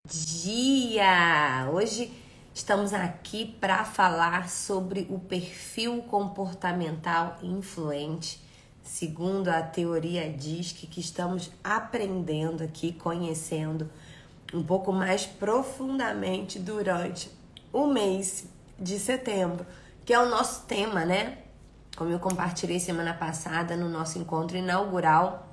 Dia! Hoje estamos aqui para falar sobre o perfil comportamental influente. Segundo a teoria DISC, que estamos aprendendo aqui, conhecendo um pouco mais profundamente durante o mês de setembro, que é o nosso tema, né? Como eu compartilhei semana passada no nosso encontro inaugural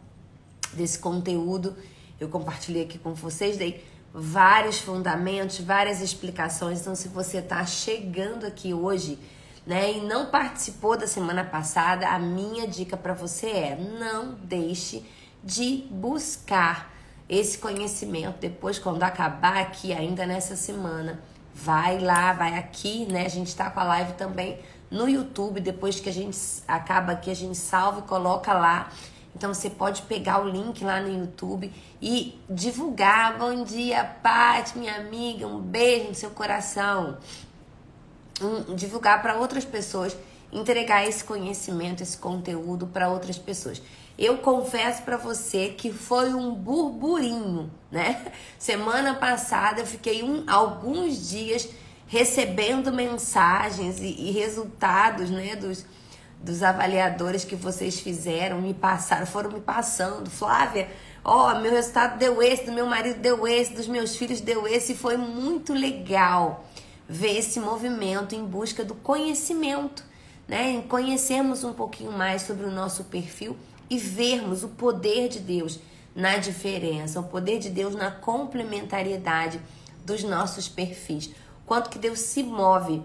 desse conteúdo, eu compartilhei aqui com vocês, dei vários fundamentos, várias explicações. Então, se você está chegando aqui hoje, né, e não participou da semana passada, a minha dica para você é: não deixe de buscar esse conhecimento. Depois, quando acabar aqui, ainda nessa semana, vai lá, vai aqui, né? A gente está com a live também no YouTube. Depois que a gente acaba aqui, a gente salva e coloca lá. Então, você pode pegar o link lá no YouTube e divulgar. Bom dia, Paty, minha amiga, um beijo no seu coração. Divulgar para outras pessoas, entregar esse conhecimento, esse conteúdo para outras pessoas. Eu confesso para você que foi um burburinho, né? Semana passada eu fiquei alguns dias recebendo mensagens e resultados, né, dos avaliadores que vocês fizeram, foram me passando. Flávia, meu resultado deu esse, do meu marido deu esse, dos meus filhos deu esse, e foi muito legal ver esse movimento em busca do conhecimento, né? Em conhecermos um pouquinho mais sobre o nosso perfil e vermos o poder de Deus na diferença, o poder de Deus na complementariedade dos nossos perfis. Quanto que Deus se move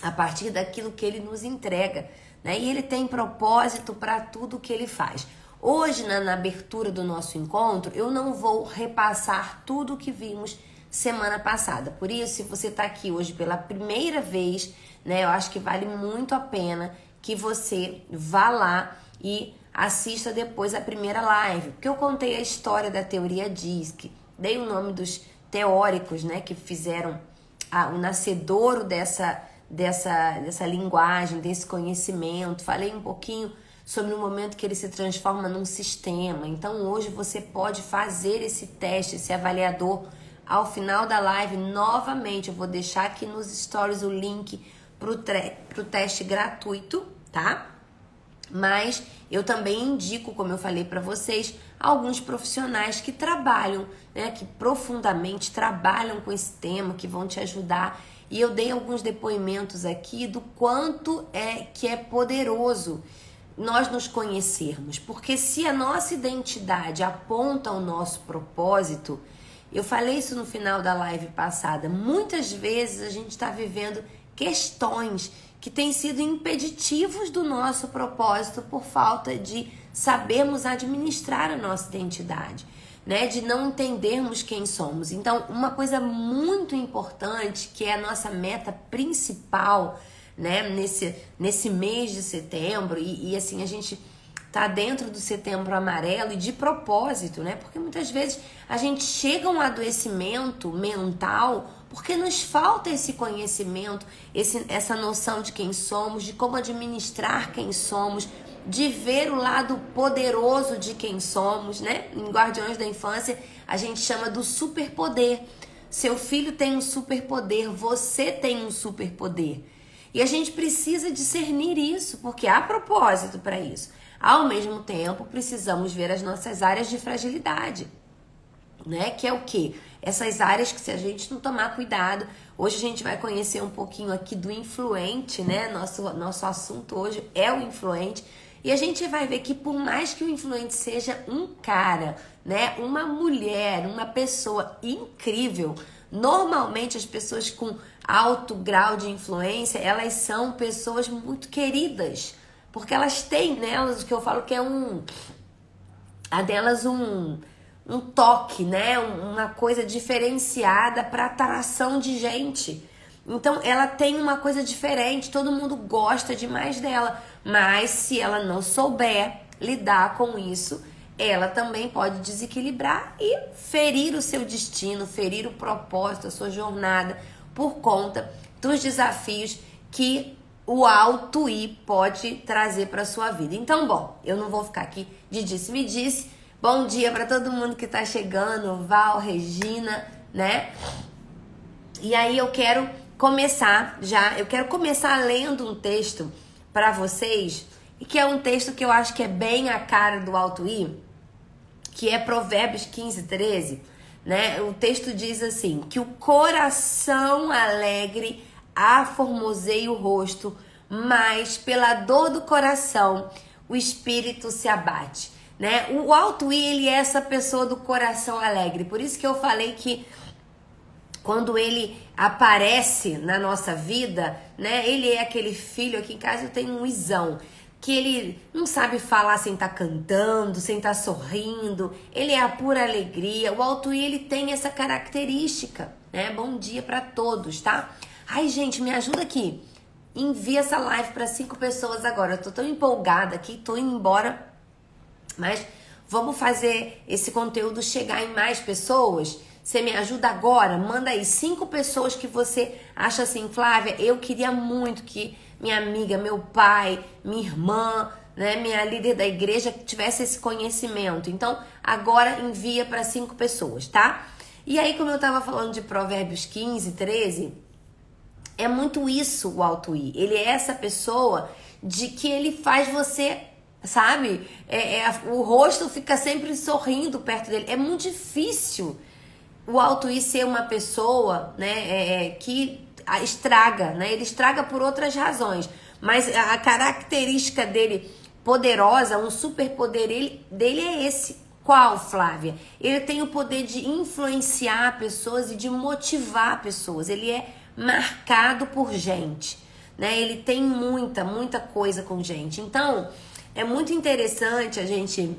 a partir daquilo que Ele nos entrega, né? E Ele tem propósito para tudo que Ele faz. Hoje, na abertura do nosso encontro, eu não vou repassar tudo o que vimos semana passada. Por isso, se você está aqui hoje pela primeira vez, né, eu acho que vale muito a pena que você vá lá e assista depois a primeira live. Porque eu contei a história da teoria DISC, dei o nome dos teóricos, né, que fizeram o nascedouro dessa linguagem, desse conhecimento. Falei um pouquinho sobre o momento que ele se transforma num sistema. Então, hoje você pode fazer esse teste, esse avaliador. Ao final da live, novamente, eu vou deixar aqui nos stories o link pro teste gratuito, tá? Mas eu também indico, como eu falei para vocês, alguns profissionais que trabalham, né, que profundamente trabalham com esse tema, que vão te ajudar. E eu dei alguns depoimentos aqui do quanto que é poderoso nós nos conhecermos. Porque se a nossa identidade aponta ao nosso propósito, eu falei isso no final da live passada, muitas vezes a gente está vivendo questões que têm sido impeditivos do nosso propósito por falta de sabermos administrar a nossa identidade, né? De não entendermos quem somos. Então, uma coisa muito importante, que é a nossa meta principal, né, nesse mês de setembro, e assim, a gente tá dentro do Setembro Amarelo e de propósito, né? Porque muitas vezes a gente chega a um adoecimento mental porque nos falta esse conhecimento, essa noção de quem somos, de como administrar quem somos, de ver o lado poderoso de quem somos, né? Em Guardiões da Infância, a gente chama do superpoder. Seu filho tem um superpoder, você tem um superpoder. E a gente precisa discernir isso, porque há propósito para isso. Ao mesmo tempo, precisamos ver as nossas áreas de fragilidade, né? Que é o quê? Essas áreas que, se a gente não tomar cuidado, hoje a gente vai conhecer um pouquinho aqui do influente, né? Nosso assunto hoje é o influente. E a gente vai ver que, por mais que o influente seja um cara, né, uma mulher, uma pessoa incrível, normalmente as pessoas com alto grau de influência, elas são pessoas muito queridas, porque elas têm nelas o que eu falo que é um toque, né, uma coisa diferenciada para atração de gente. Então, ela tem uma coisa diferente, todo mundo gosta demais dela. Mas, se ela não souber lidar com isso, ela também pode desequilibrar e ferir o seu destino, ferir o propósito, a sua jornada, por conta dos desafios que o alto I pode trazer para a sua vida. Então, bom, eu não vou ficar aqui de disse-me-disse. Bom dia para todo mundo que está chegando, Val, Regina, né? E aí eu quero começar lendo um texto para vocês, e que é um texto que eu acho que é bem a cara do Alto I, que é Provérbios 15:13, né? O texto diz assim, que o coração alegre aformoseia o rosto, mas pela dor do coração o espírito se abate, né? O Alto I, ele é essa pessoa do coração alegre, por isso que eu falei que quando ele aparece na nossa vida, né? Ele é aquele filho, aqui em casa eu tenho um Izão, que ele não sabe falar sem estar cantando, sem estar sorrindo, ele é a pura alegria. O Alto I, ele tem essa característica, né? Bom dia para todos, tá? Ai, gente, me ajuda aqui. Envia essa live para 5 pessoas agora. Eu tô tão empolgada aqui, tô indo embora, mas vamos fazer esse conteúdo chegar em mais pessoas. Você me ajuda agora? Manda aí 5 pessoas que você acha assim, Flávia, eu queria muito que minha amiga, meu pai, minha irmã, né, minha líder da igreja tivesse esse conhecimento. Então, agora envia para 5 pessoas, tá? E aí, como eu tava falando de Provérbios 15:13, é muito isso o Alto I. Ele é essa pessoa de que ele faz você, sabe? O rosto fica sempre sorrindo perto dele. É muito difícil o Alto I ser uma pessoa, né, que estraga, né? Ele estraga por outras razões, mas a característica dele poderosa, um superpoder dele é esse. Qual, Flávia? Ele tem o poder de influenciar pessoas e de motivar pessoas. Ele é marcado por gente, né? Ele tem muita coisa com gente. Então, é muito interessante a gente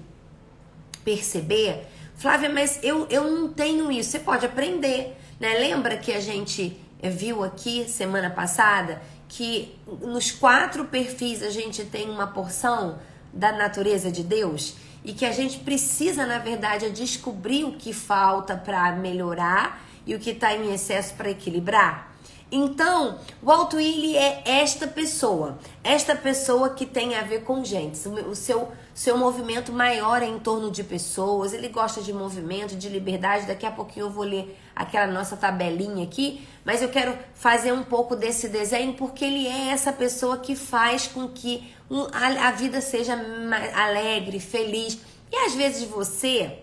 perceber, Flávia, mas eu não tenho isso. Você pode aprender, né? Lembra que a gente viu aqui semana passada que nos 4 perfis a gente tem uma porção da natureza de Deus e que a gente precisa, na verdade, descobrir o que falta para melhorar e o que está em excesso para equilibrar? Então, o Alto I, ele é esta pessoa que tem a ver com gente. O seu movimento maior é em torno de pessoas, ele gosta de movimento, de liberdade. Daqui a pouquinho eu vou ler aquela nossa tabelinha aqui, mas eu quero fazer um pouco desse desenho porque ele é essa pessoa que faz com que a vida seja mais alegre, feliz. E às vezes você,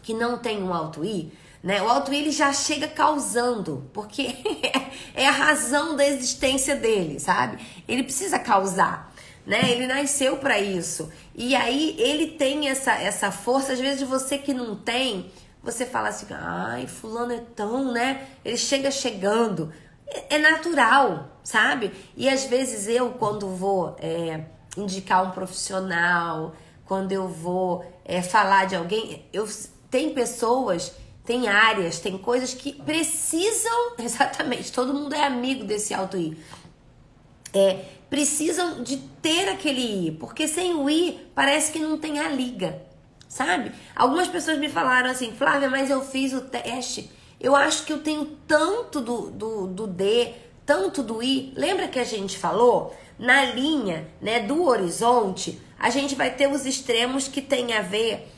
que não tem um Alto I, né? O Alto I, ele já chega causando, porque é a razão da existência dele, sabe? Ele precisa causar, né? Ele nasceu para isso. E aí ele tem essa força. Às vezes você que não tem, você fala assim, ai, fulano é tão, né? Ele chegando. É natural, sabe? E às vezes eu, quando vou indicar um profissional, quando eu vou falar de alguém, tem pessoas, tem áreas, tem coisas que precisam, exatamente, todo mundo é amigo desse Alto I, precisam de ter aquele I, porque sem o I parece que não tem a liga, sabe? Algumas pessoas me falaram assim, Flávia, mas eu fiz o teste, eu acho que eu tenho tanto do D, tanto do I. Lembra que a gente falou? Na linha, né, do horizonte, a gente vai ter os extremos que tem a ver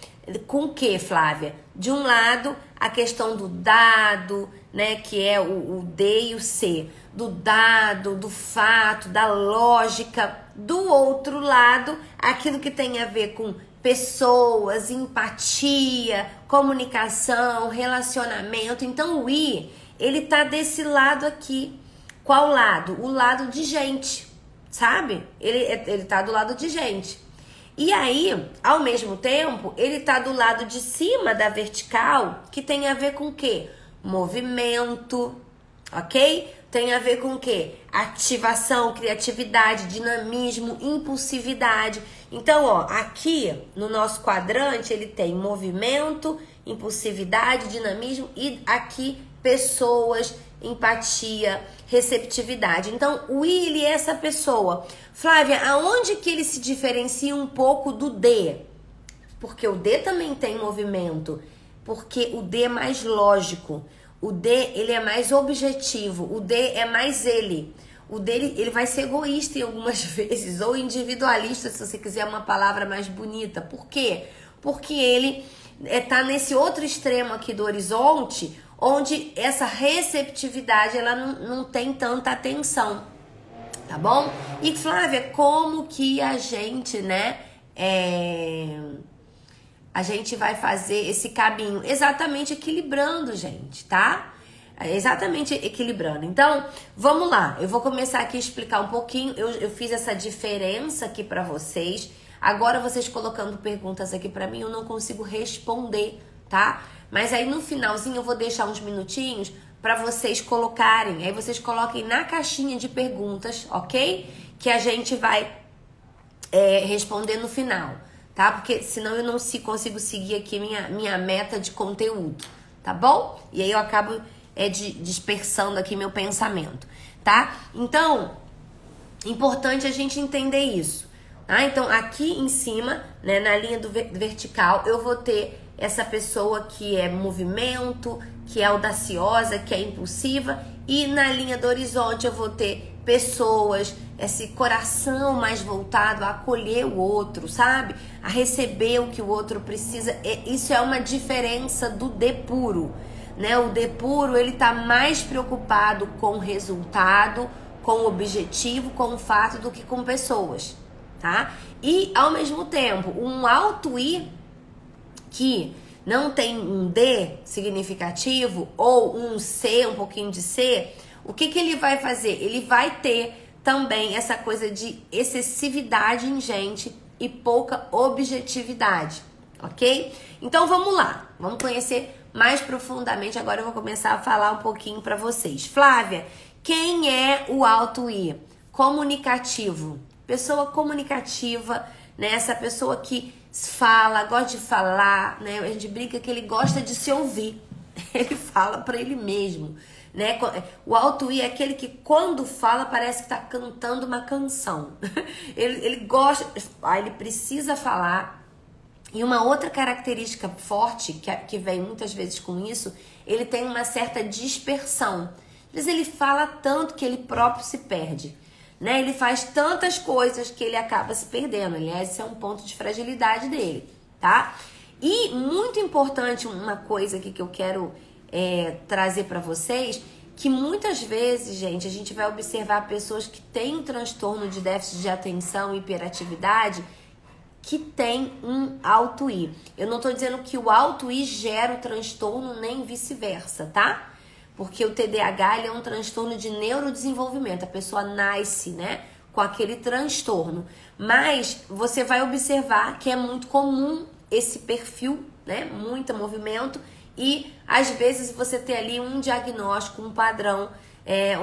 com o que, Flávia? De um lado, a questão do dado, né, que é o D e o C, do dado, do fato, da lógica. Do outro lado, aquilo que tem a ver com pessoas, empatia, comunicação, relacionamento. Então o I, ele tá desse lado aqui. Qual lado? O lado de gente, sabe? Ele tá do lado de gente. E aí, ao mesmo tempo, ele tá do lado de cima da vertical, que tem a ver com o quê? Movimento, ok? Tem a ver com o quê? Ativação, criatividade, dinamismo, impulsividade. Então, ó, aqui no nosso quadrante, ele tem movimento, impulsividade, dinamismo e aqui pessoas, empatia, receptividade. Então, o I, ele é essa pessoa. Flávia, aonde que ele se diferencia um pouco do D? Porque o D também tem movimento, porque o D é mais lógico. O D, ele é mais objetivo. O D é mais ele. O D, ele vai ser egoísta em algumas vezes, ou individualista, se você quiser uma palavra mais bonita. Por quê? Porque ele tá nesse outro extremo aqui do horizonte, onde essa receptividade ela não tem tanta atenção, tá bom? E Flávia, como que a gente, né, a gente vai fazer esse caminho? Exatamente equilibrando, gente, tá? Exatamente equilibrando. Então, vamos lá. Eu vou começar aqui a explicar um pouquinho. Eu fiz essa diferença aqui pra vocês. Agora, vocês colocando perguntas aqui pra mim, eu não consigo responder, tá? Mas aí, no finalzinho, eu vou deixar uns minutinhos pra vocês colocarem. Aí, vocês coloquem na caixinha de perguntas, ok? Que a gente vai responder no final, tá? Porque senão eu não consigo seguir aqui minha meta de conteúdo, tá bom? E aí, eu acabo dispersando aqui meu pensamento, tá? Então, importante a gente entender isso, tá? Então, aqui em cima, né, na linha do vertical, eu vou ter essa pessoa que é movimento, que é audaciosa, que é impulsiva, e na linha do horizonte eu vou ter pessoas, esse coração mais voltado a acolher o outro, sabe? A receber o que o outro precisa. Isso é uma diferença do D puro. Né? O D puro, ele tá mais preocupado com o resultado, com o objetivo, com o fato do que com pessoas, tá? E, ao mesmo tempo, um alto I que não tem um D significativo ou um C, um pouquinho de C, o que ele vai fazer? Ele vai ter também essa coisa de excessividade em gente e pouca objetividade, ok? Então, vamos lá. Vamos conhecer mais profundamente. Agora eu vou começar a falar um pouquinho para vocês. Flávia, quem é o alto I? Comunicativo. Pessoa comunicativa, né? Essa pessoa que fala, gosta de falar, né? A gente brinca que ele gosta de se ouvir. Ele fala para ele mesmo, né? O alto I é aquele que quando fala parece que tá cantando uma canção. Ele gosta, ele precisa falar. E uma outra característica forte que vem muitas vezes com isso, ele tem uma certa dispersão. Às vezes ele fala tanto que ele próprio se perde, né? Ele faz tantas coisas que ele acaba se perdendo. Aliás, esse é um ponto de fragilidade dele, tá? E muito importante, uma coisa aqui que eu quero trazer para vocês, que muitas vezes, gente, a gente vai observar pessoas que têm um transtorno de déficit de atenção e hiperatividade, que tem um alto I. Eu não tô dizendo que o alto I gera o transtorno, nem vice-versa, tá? Porque o TDAH ele é um transtorno de neurodesenvolvimento. A pessoa nasce, né, com aquele transtorno. Mas você vai observar que é muito comum esse perfil, né, muito movimento. E às vezes você tem ali um diagnóstico, um padrão,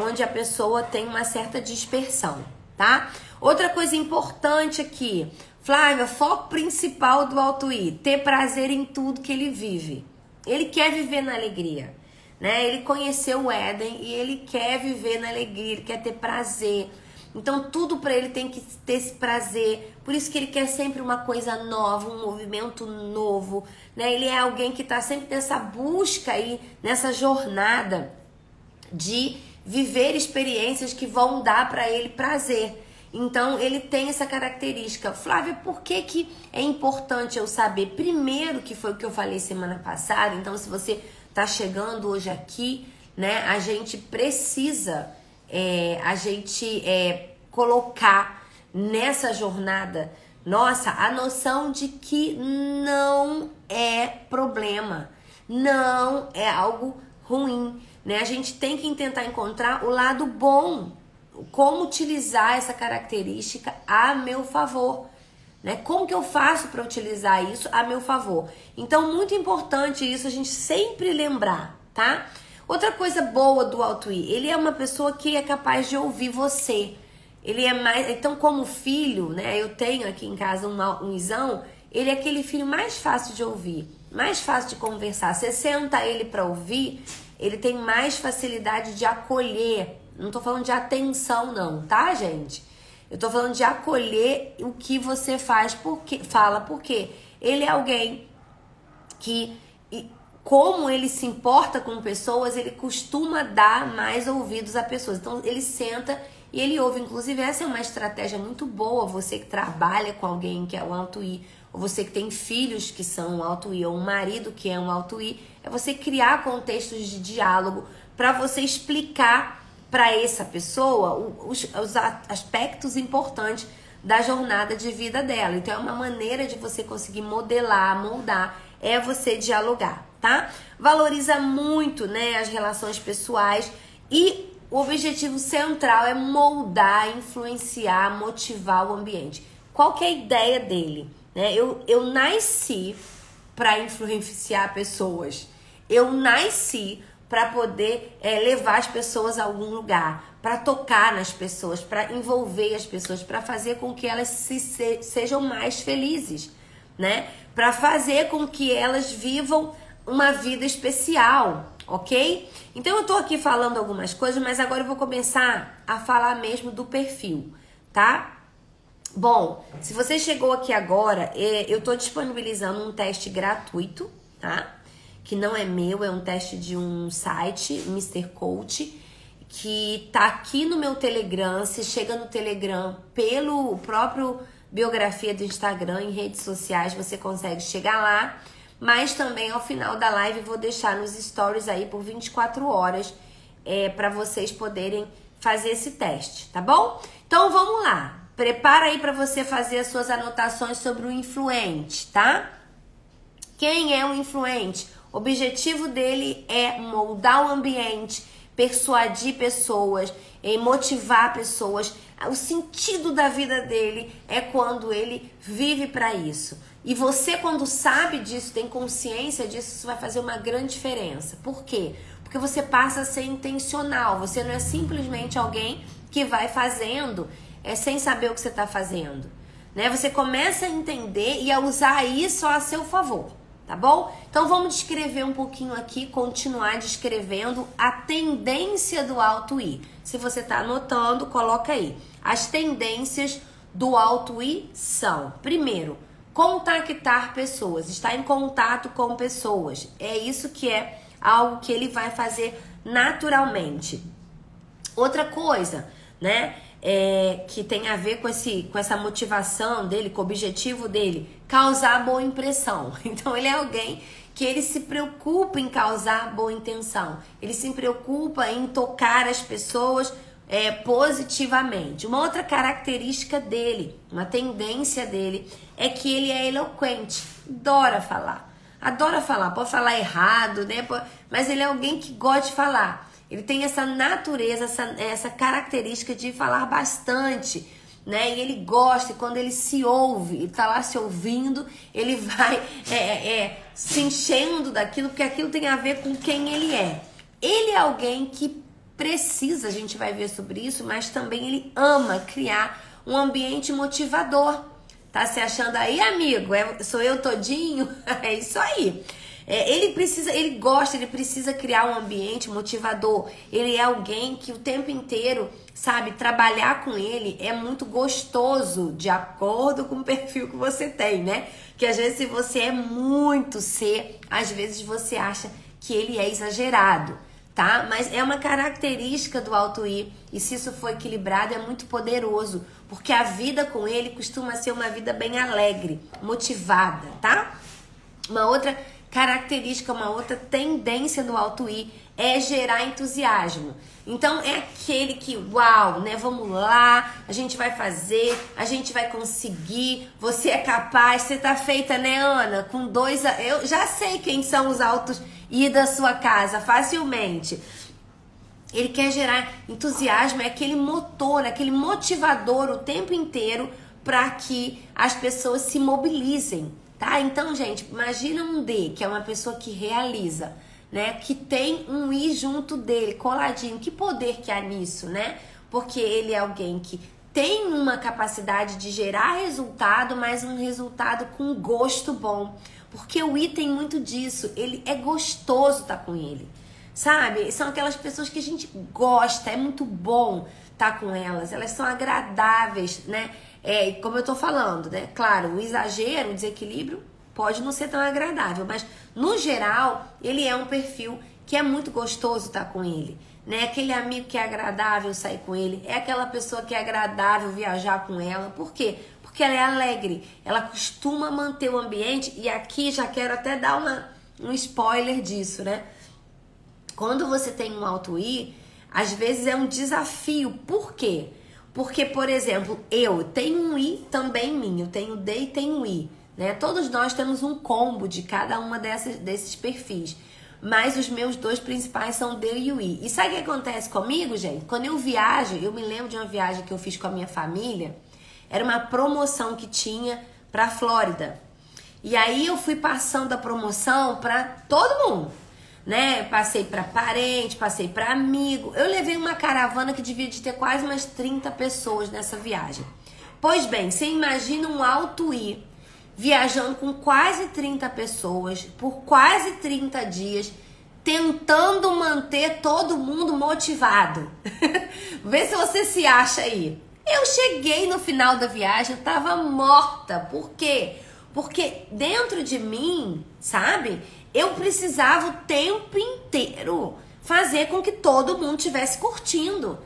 onde a pessoa tem uma certa dispersão, tá? Outra coisa importante aqui, Flávia, foco principal do alto I, ter prazer em tudo que ele vive. Ele quer viver na alegria, né? Ele conheceu o Éden e ele quer viver na alegria, ele quer ter prazer. Então tudo para ele tem que ter esse prazer. Por isso que ele quer sempre uma coisa nova, um movimento novo, né? Ele é alguém que está sempre nessa busca aí, nessa jornada de viver experiências que vão dar para ele prazer. Então, ele tem essa característica. Flávia, por que é importante eu saber? Primeiro, que foi o que eu falei semana passada. Então, se você tá chegando hoje aqui, né, a gente precisa, colocar nessa jornada, nossa, a noção de que não é problema, não é algo ruim, né? A gente tem que tentar encontrar o lado bom, como utilizar essa característica a meu favor, né? Como que eu faço para utilizar isso a meu favor? Então, muito importante isso a gente sempre lembrar, tá? Outra coisa boa do alto I, ele é uma pessoa que é capaz de ouvir você. Ele é mais, então como filho, né? Eu tenho aqui em casa um Izão, ele é aquele filho mais fácil de ouvir, mais fácil de conversar. Você senta ele para ouvir, ele tem mais facilidade de acolher. Não tô falando de atenção não, tá, gente? Eu tô falando de acolher o que você fala, porque ele é alguém que, como ele se importa com pessoas, ele costuma dar mais ouvidos a pessoas. Então, ele senta e ele ouve. Inclusive, essa é uma estratégia muito boa, você que trabalha com alguém que é o alto I, ou você que tem filhos que são um auto-I, ou um marido que é um auto-I, é você criar contextos de diálogo para você explicar para essa pessoa os aspectos importantes da jornada de vida dela. Então é uma maneira de você conseguir modelar, moldar, é você dialogar, tá? Valoriza muito, né, as relações pessoais e o objetivo central é moldar, influenciar, motivar o ambiente. Qual que é a ideia dele? Né? Eu nasci para influenciar pessoas. Eu nasci para poder levar as pessoas a algum lugar, para tocar nas pessoas, para envolver as pessoas, para fazer com que elas sejam mais felizes, né? Para fazer com que elas vivam uma vida especial, ok? Então eu tô aqui falando algumas coisas, mas agora eu vou começar a falar mesmo do perfil, tá? Bom, se você chegou aqui agora, eu tô disponibilizando um teste gratuito, tá? Que não é meu, é um teste de um site, Mr. Coach, que tá aqui no meu Telegram. Você chega no Telegram pelo próprio biografia do Instagram, em redes sociais, você consegue chegar lá. Mas também ao final da live vou deixar nos stories aí por 24 horas para vocês poderem fazer esse teste, tá bom? Então vamos lá. Prepara aí para você fazer as suas anotações sobre o influente, tá? Quem é o influente? O objetivo dele é moldar o ambiente, persuadir pessoas, motivar pessoas. O sentido da vida dele é quando ele vive para isso. E você, quando sabe disso, tem consciência disso, isso vai fazer uma grande diferença. Por quê? Porque você passa a ser intencional. Você não é simplesmente alguém que vai fazendo sem saber o que você está fazendo, né? Você começa a entender e a usar isso a seu favor. Tá bom? Então vamos descrever um pouquinho aqui, continuar descrevendo a tendência do auto-I. Se você tá anotando, coloca aí. As tendências do auto-I são: primeiro, contactar pessoas, estar em contato com pessoas. É isso que é algo que ele vai fazer naturalmente. Outra coisa, né? Que tem a ver com essa motivação dele, com o objetivo dele, causar boa impressão. Então ele é alguém que ele se preocupa em causar boa intenção, ele se preocupa em tocar as pessoas positivamente. Uma outra característica dele, uma tendência dele, é que ele é eloquente, adora falar, pode falar errado, né? Mas ele é alguém que gosta de falar. Ele tem essa natureza, essa característica de falar bastante, né? E ele gosta, e quando ele se ouve, ele tá lá se ouvindo, ele vai se enchendo daquilo, porque aquilo tem a ver com quem ele é. Ele é alguém que precisa, a gente vai ver sobre isso, mas também ele ama criar um ambiente motivador. Tá se achando aí, amigo? Sou eu todinho? É isso aí. Ele precisa criar um ambiente motivador. Ele é alguém que o tempo inteiro, sabe, trabalhar com ele é muito gostoso, de acordo com o perfil que você tem, né? Que às vezes, se você é muito C, às vezes você acha que ele é exagerado, tá? Mas é uma característica do auto-I, e se isso for equilibrado é muito poderoso, porque a vida com ele costuma ser uma vida bem alegre, motivada, tá? Uma outra característica, uma outra tendência do auto-I é gerar entusiasmo. Então é aquele que, uau, né? Vamos lá, a gente vai fazer, a gente vai conseguir, você é capaz, você tá feita, né, Ana? Com eu já sei quem são os auto-I da sua casa, facilmente. Ele quer gerar entusiasmo, é aquele motor, aquele motivador o tempo inteiro para que as pessoas se mobilizem. Tá? Então, gente, imagina um D, que é uma pessoa que realiza, né? Que tem um I junto dele, coladinho. Que poder que há nisso, né? Porque ele é alguém que tem uma capacidade de gerar resultado, mas um resultado com gosto bom. Porque o I tem muito disso. Ele é gostoso estar com ele, sabe? São aquelas pessoas que a gente gosta, é muito bom estar com elas. Elas são agradáveis, né? Como eu tô falando, né? Claro, o exagero, o desequilíbrio pode não ser tão agradável, mas no geral, ele é um perfil que é muito gostoso estar com ele, né? Aquele amigo que é agradável sair com ele, é aquela pessoa que é agradável viajar com ela. Por quê? Porque porque ela é alegre, ela costuma manter o ambiente, e aqui já quero até dar um spoiler disso, né? Quando você tem um alto I, às vezes é um desafio. Por quê? Porque, por exemplo, eu tenho um I também em mim, eu tenho D e tenho um I, né? Todos nós temos um combo de cada uma desses perfis, mas os meus dois principais são o D e o I. E sabe o que acontece comigo, gente? Quando eu viajo, eu me lembro de uma viagem que eu fiz com a minha família, era uma promoção que tinha pra Flórida. E aí eu fui passando a promoção pra todo mundo, né? Passei pra parente, passei pra amigo. Eu levei uma caravana que devia de ter quase umas 30 pessoas nessa viagem. Pois bem, você imagina um alto I viajando com quase 30 pessoas por quase 30 dias, tentando manter todo mundo motivado. Vê se você se acha aí. Eu cheguei no final da viagem, eu tava morta. Por quê? Porque dentro de mim, sabe, eu precisava o tempo inteiro fazer com que todo mundo estivesse curtindo,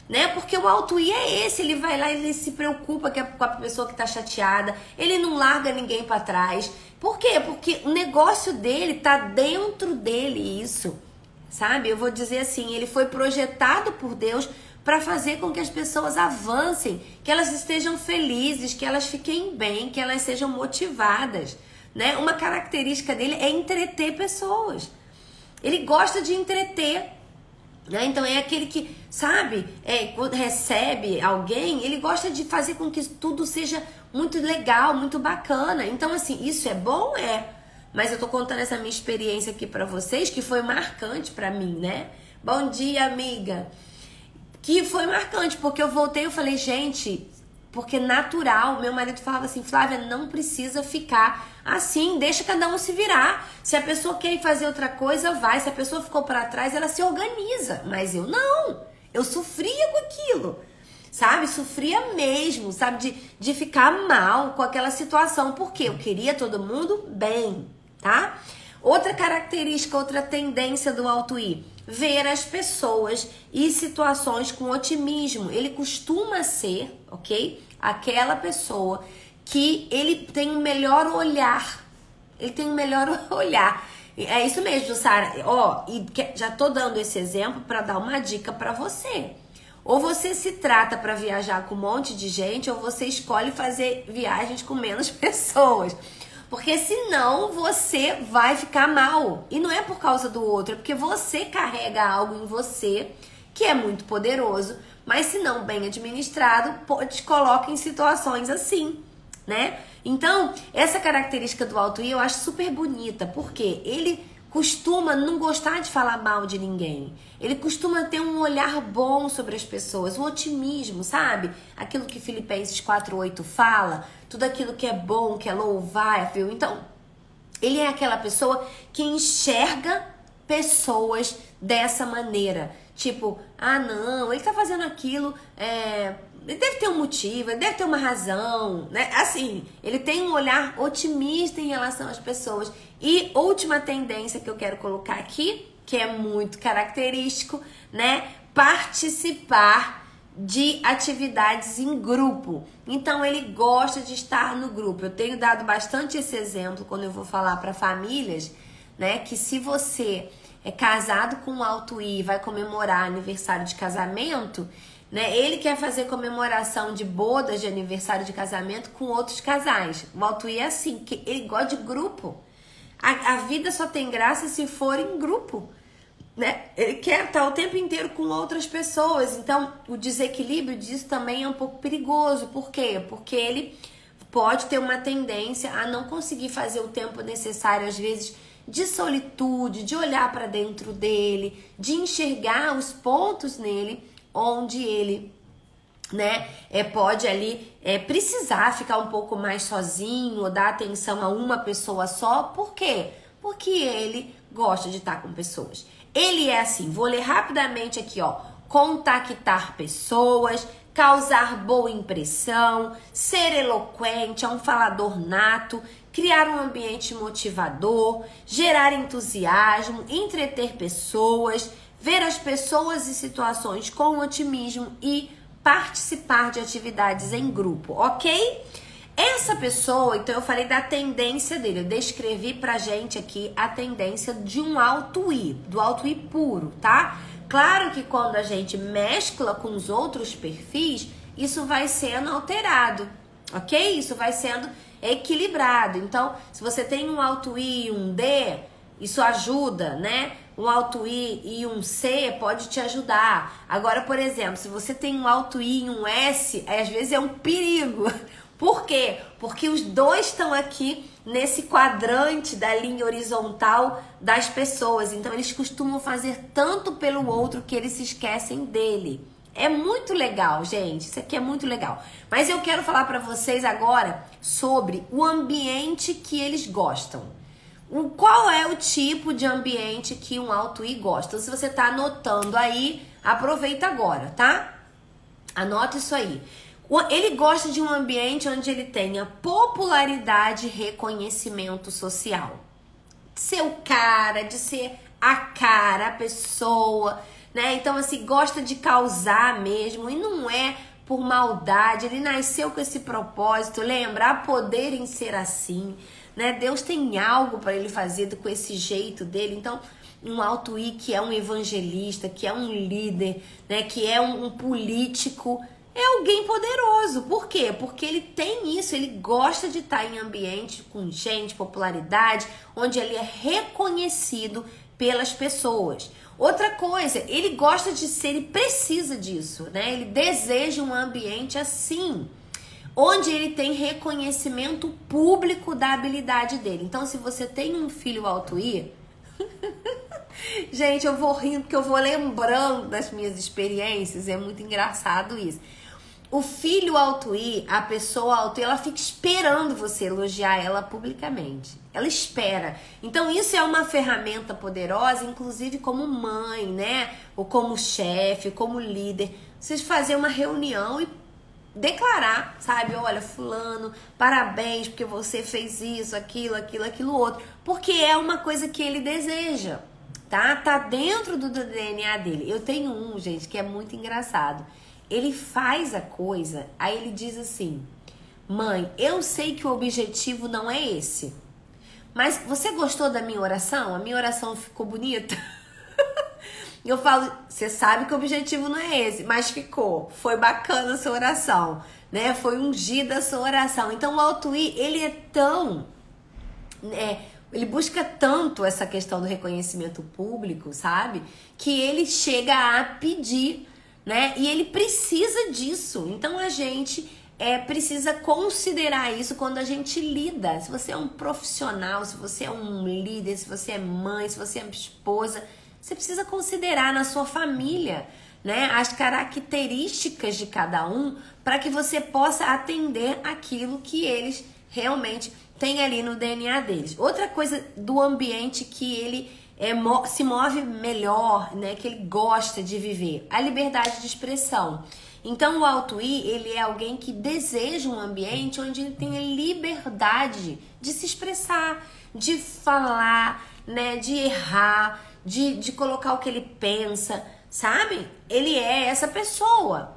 né? Porque o alto I é esse, ele vai lá, ele se preocupa com a pessoa que tá chateada, ele não larga ninguém pra trás. Por quê? Porque o negócio dele tá dentro dele, isso, sabe? Eu vou dizer assim, ele foi projetado por Deus para fazer com que as pessoas avancem, que elas estejam felizes, que elas fiquem bem, que elas sejam motivadas, né? Uma característica dele é entreter pessoas. Ele gosta de entreter, né? Então é aquele que, sabe, quando recebe alguém, ele gosta de fazer com que tudo seja muito legal, muito bacana. Então assim, isso é bom? É. Mas eu tô contando essa minha experiência aqui pra vocês, que foi marcante pra mim, né? Bom dia, amiga. Que foi marcante, porque eu voltei e eu falei, gente, porque natural, meu marido falava assim, Flávia, não precisa ficar assim, deixa cada um se virar. Se a pessoa quer ir fazer outra coisa, vai. Se a pessoa ficou para trás, ela se organiza. Mas eu não, eu sofria com aquilo, sabe? Sofria mesmo, sabe? De ficar mal com aquela situação, porque eu queria todo mundo bem, tá? Outra característica, outra tendência do alto I, ver as pessoas e situações com otimismo. Ele costuma ser, ok? Aquela pessoa que ele tem um melhor olhar. Ele tem um melhor olhar. É isso mesmo, Sara. Ó, e já tô dando esse exemplo para dar uma dica para você. Ou você se trata para viajar com um monte de gente, ou você escolhe fazer viagens com menos pessoas. Porque senão você vai ficar mal. E não é por causa do outro, é porque você carrega algo em você que é muito poderoso, mas se não bem administrado, te coloca em situações assim, né? Então, essa característica do alto I eu acho super bonita, porque ele costuma não gostar de falar mal de ninguém. Ele costuma ter um olhar bom sobre as pessoas, um otimismo, sabe? Aquilo que Filipenses 4:8 fala, tudo aquilo que é bom, que é louvável. Então, ele é aquela pessoa que enxerga pessoas dessa maneira. Tipo, ah não, ele tá fazendo aquilo, ele deve ter um motivo, ele deve ter uma razão, né? Assim, ele tem um olhar otimista em relação às pessoas. E última tendência que eu quero colocar aqui, que é muito característico, né? Participar de atividades em grupo. Então, ele gosta de estar no grupo. Eu tenho dado bastante esse exemplo quando eu vou falar para famílias, né? Que se você é casado com um alto I, vai comemorar aniversário de casamento, né? Ele quer fazer comemoração de bodas de aniversário de casamento com outros casais. O alto I é assim, que ele gosta de grupo. A vida só tem graça se for em grupo, né? Ele quer estar o tempo inteiro com outras pessoas. Então, o desequilíbrio disso também é um pouco perigoso. Por quê? Porque ele pode ter uma tendência a não conseguir fazer o tempo necessário, às vezes, de solitude, de olhar para dentro dele, de enxergar os pontos nele onde ele, né, pode ali precisar ficar um pouco mais sozinho ou dar atenção a uma pessoa só. Por quê? Porque ele gosta de estar com pessoas. Ele é assim, vou ler rapidamente aqui, ó. Contactar pessoas, causar boa impressão, ser eloquente, é um falador nato, criar um ambiente motivador, gerar entusiasmo, entreter pessoas, ver as pessoas e situações com otimismo e participar de atividades em grupo, ok? Essa pessoa, então eu falei da tendência dele, eu descrevi pra gente aqui a tendência de um alto I, do alto I puro, tá? Claro que quando a gente mescla com os outros perfis, isso vai sendo alterado, ok? Isso vai sendo equilibrado. Então, se você tem um alto I e um D, isso ajuda, né? Um alto I e um C pode te ajudar. Agora, por exemplo, se você tem um alto I e um S, às vezes é um perigo. Por quê? Porque os dois estão aqui nesse quadrante da linha horizontal das pessoas. Então, eles costumam fazer tanto pelo outro que eles se esquecem dele. É muito legal, gente. Isso aqui é muito legal. Mas eu quero falar para vocês agora sobre o ambiente que eles gostam. Qual é o tipo de ambiente que um alto I gosta? Então, se você tá anotando aí, aproveita agora, tá? Anota isso aí. Ele gosta de um ambiente onde ele tenha popularidade e reconhecimento social. De ser o cara, de ser a cara, a pessoa, né? Então, assim, gosta de causar mesmo e não é por maldade. Ele nasceu com esse propósito, lembra? Há poder em ser assim, né? Deus tem algo para ele fazer com esse jeito dele. Então, um alto I que é um evangelista, que é um líder, né? Que é um político, é alguém poderoso. Por quê? Porque ele tem isso, ele gosta de estar em ambiente com gente, popularidade, onde ele é reconhecido pelas pessoas. Outra coisa, ele gosta de ser, ele precisa disso, né? Ele deseja um ambiente assim, onde ele tem reconhecimento público da habilidade dele. Então, se você tem um filho alto I, gente, eu vou rindo porque eu vou lembrando das minhas experiências, é muito engraçado isso. O filho alto I, a pessoa alto I, ela fica esperando você elogiar ela publicamente. Ela espera. Então, isso é uma ferramenta poderosa, inclusive como mãe, né? Ou como chefe, como líder. Vocês fazerem uma reunião e declarar, sabe? Olha, fulano, parabéns porque você fez isso, aquilo outro. Porque é uma coisa que ele deseja, tá? Tá dentro do DNA dele. Eu tenho um, gente, que é muito engraçado. Ele faz a coisa, aí ele diz assim: mãe, eu sei que o objetivo não é esse, mas você gostou da minha oração? A minha oração ficou bonita? Eu falo, você sabe que o objetivo não é esse, mas ficou, foi bacana a sua oração, né? Foi ungida a sua oração. Então o alto I, ele é tão, ele busca tanto essa questão do reconhecimento público, sabe? Que ele chega a pedir, né? E ele precisa disso. Então a gente precisa considerar isso quando a gente lida. Se você é um profissional, se você é um líder, se você é mãe, se você é esposa, você precisa considerar na sua família, né, as características de cada um para que você possa atender aquilo que eles realmente têm ali no DNA deles. Outra coisa do ambiente que ele se move melhor, né, que ele gosta de viver, a liberdade de expressão. Então o alto I, ele é alguém que deseja um ambiente onde ele tenha liberdade de se expressar, de falar, né, de errar, de colocar o que ele pensa, sabe? Ele é essa pessoa.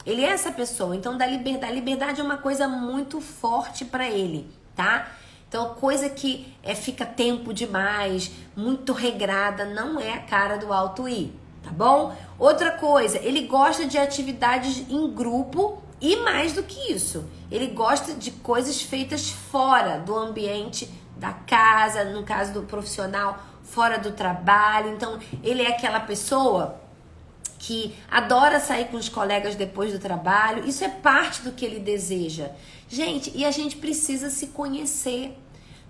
Ele é essa pessoa. Então, a liberdade é uma coisa muito forte para ele, tá? Então, coisa que fica tempo demais, muito regrada, não é a cara do alto I, tá bom? Outra coisa, ele gosta de atividades em grupo e mais do que isso, ele gosta de coisas feitas fora do ambiente da casa, no caso do profissional, fora do trabalho. Então, ele é aquela pessoa que adora sair com os colegas depois do trabalho. Isso é parte do que ele deseja. Gente, e a gente precisa se conhecer,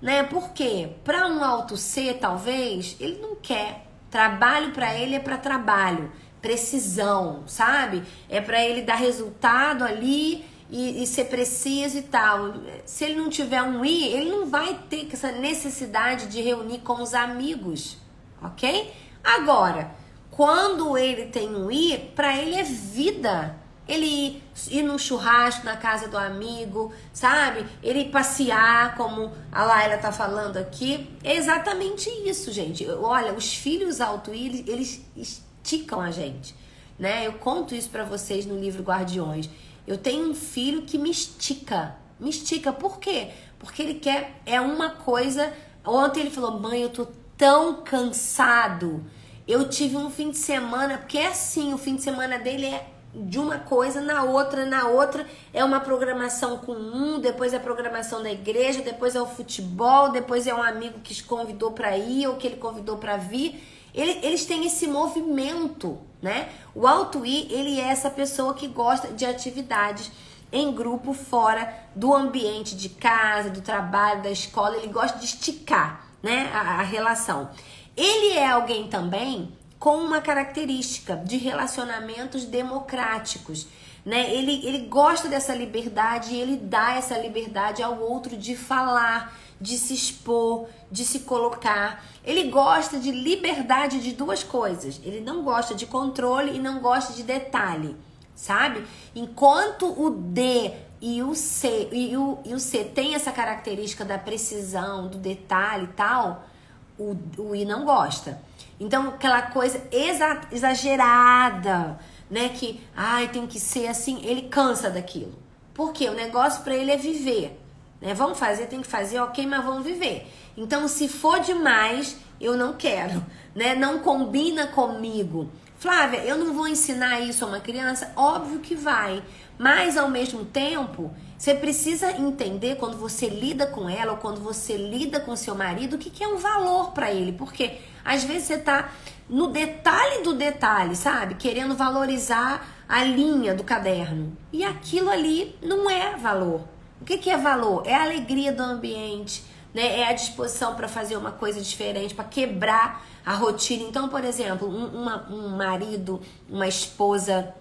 né? Por quê? Para um alto C, talvez, ele não quer. Trabalho para ele é para trabalho, precisão, sabe? É para ele dar resultado ali e ser preciso e tal. Se ele não tiver um I, ele não vai ter essa necessidade de reunir com os amigos, ok? Agora, quando ele tem um I, para ele é vida. Ele ir num churrasco na casa do amigo, sabe? Ele passear, como a Laila tá falando aqui. É exatamente isso, gente. Olha, os filhos alto I, eles esticam a gente, né? Eu conto isso para vocês no livro Guardiões. Eu tenho um filho que me estica, Me estica. Por quê? Porque ele quer, é uma coisa... Ontem ele falou, mãe, eu tô tão cansado. Eu tive um fim de semana, porque é assim, o fim de semana dele é de uma coisa na outra é uma programação com depois é a programação da igreja, depois é o futebol, depois é um amigo que convidou para ir ou que ele convidou para vir. Eles têm esse movimento, né? O Alto I, ele é essa pessoa que gosta de atividades em grupo fora do ambiente de casa, do trabalho, da escola. Ele gosta de esticar, né, a relação. Ele é alguém também com uma característica de relacionamentos democráticos, né? Ele gosta dessa liberdade e ele dá essa liberdade ao outro de falar, de se expor, de se colocar. Ele gosta de liberdade de duas coisas. Ele não gosta de controle e não gosta de detalhe, sabe? Enquanto o D e o C e o C tem essa característica da precisão, do detalhe e tal, o I não gosta. Então, aquela coisa exagerada, né? Que, tem que ser assim, ele cansa daquilo. Por quê? O negócio pra ele é viver, né? Vamos fazer, tem que fazer, ok, mas vamos viver. Então, se for demais, eu não quero, né? Não combina comigo. Flávia, eu não vou ensinar isso a uma criança? Óbvio que vai. Mas, ao mesmo tempo, você precisa entender quando você lida com ela ou quando você lida com seu marido, o que é um valor para ele. Porque, às vezes, você tá no detalhe do detalhe, sabe? Querendo valorizar a linha do caderno. E aquilo ali não é valor. O que é valor? É a alegria do ambiente, né? É a disposição para fazer uma coisa diferente, para quebrar a rotina. Então, por exemplo, um marido, uma esposa,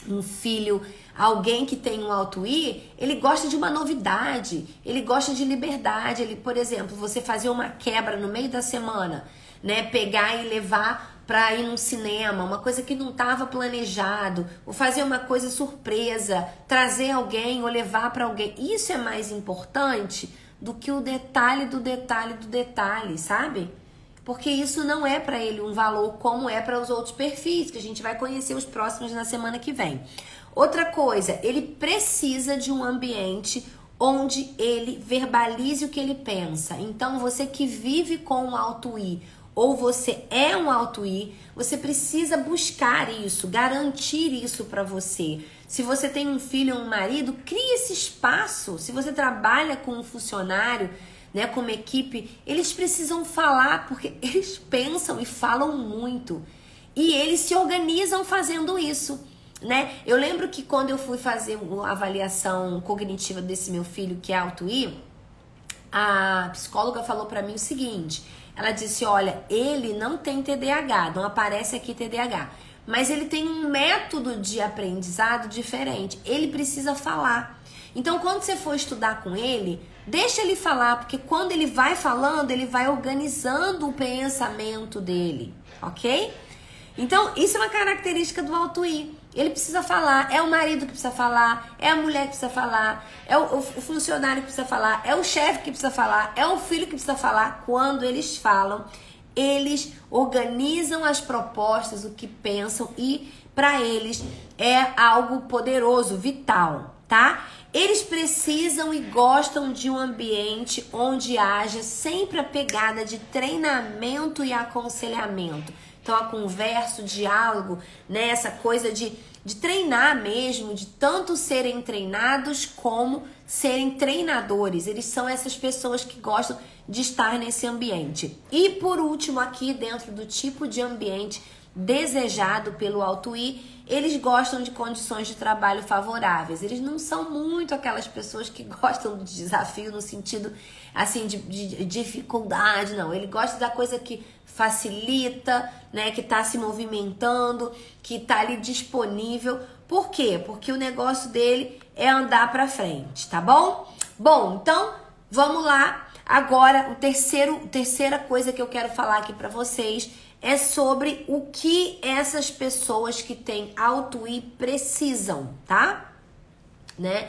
um filho, alguém que tem um Alto I, ele gosta de uma novidade, ele gosta de liberdade. Ele, por exemplo, você fazer uma quebra no meio da semana, né? Pegar e levar para ir num cinema, uma coisa que não estava planejado, ou fazer uma coisa surpresa, trazer alguém ou levar para alguém. Isso é mais importante do que o detalhe do detalhe do detalhe, sabe? Porque isso não é para ele um valor como é para os outros perfis, que a gente vai conhecer os próximos na semana que vem. Outra coisa, ele precisa de um ambiente onde ele verbalize o que ele pensa. Então, você que vive com um Alto I ou você é um Alto I, você precisa buscar isso, garantir isso para você. Se você tem um filho ou um marido, crie esse espaço. Se você trabalha com um funcionário, né, como equipe, eles precisam falar, porque eles pensam e falam muito. E eles se organizam fazendo isso, né? Eu lembro que quando eu fui fazer uma avaliação cognitiva desse meu filho, que é Alto I, a psicóloga falou pra mim o seguinte, ela disse, olha, ele não tem TDAH, não aparece aqui TDAH, mas ele tem um método de aprendizado diferente, ele precisa falar. Então, quando você for estudar com ele, deixa ele falar, porque quando ele vai falando, ele vai organizando o pensamento dele, ok? Então, isso é uma característica do Alto I. Ele precisa falar, é o marido que precisa falar, é a mulher que precisa falar, é o funcionário que precisa falar, é o chefe que precisa falar, é o filho que precisa falar. Quando eles falam, eles organizam as propostas, o que pensam, e para eles é algo poderoso, vital, tá? Eles precisam e gostam de um ambiente onde haja sempre a pegada de treinamento e aconselhamento. Então, a conversa, o diálogo, né? Essa coisa de treinar mesmo, de tanto serem treinados como serem treinadores. Eles são essas pessoas que gostam de estar nesse ambiente. E, por último, aqui dentro do tipo de ambiente desejado pelo Alto I, eles gostam de condições de trabalho favoráveis. Eles não são muito aquelas pessoas que gostam de desafio no sentido assim de dificuldade, não. Ele gosta da coisa que facilita, né, que está se movimentando, que está ali disponível. Por quê? Porque o negócio dele é andar para frente, tá bom? Bom, então vamos lá. Agora, terceira coisa que eu quero falar aqui para vocês é sobre o que essas pessoas que têm Alto I precisam, tá? Né?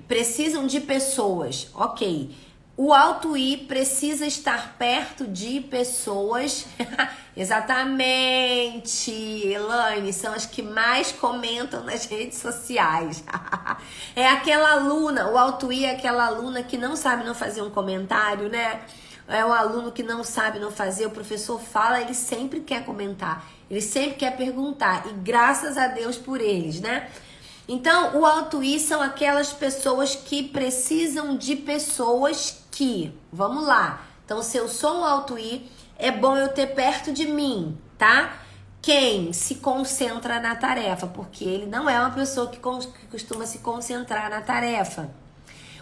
Precisam de pessoas, ok. O Alto I precisa estar perto de pessoas Exatamente, Elaine, são as que mais comentam nas redes sociais. É aquela aluna, o Auto-I é aquela aluna que não sabe não fazer um comentário, né? É o aluno que não sabe não fazer, o professor fala, ele sempre quer comentar, ele sempre quer perguntar, e graças a Deus por eles, né? Então, o Auto-I são aquelas pessoas que precisam de pessoas que, vamos lá, então se eu sou um Auto-I, é bom eu ter perto de mim, tá? Quem se concentra na tarefa, porque ele não é uma pessoa que costuma se concentrar na tarefa.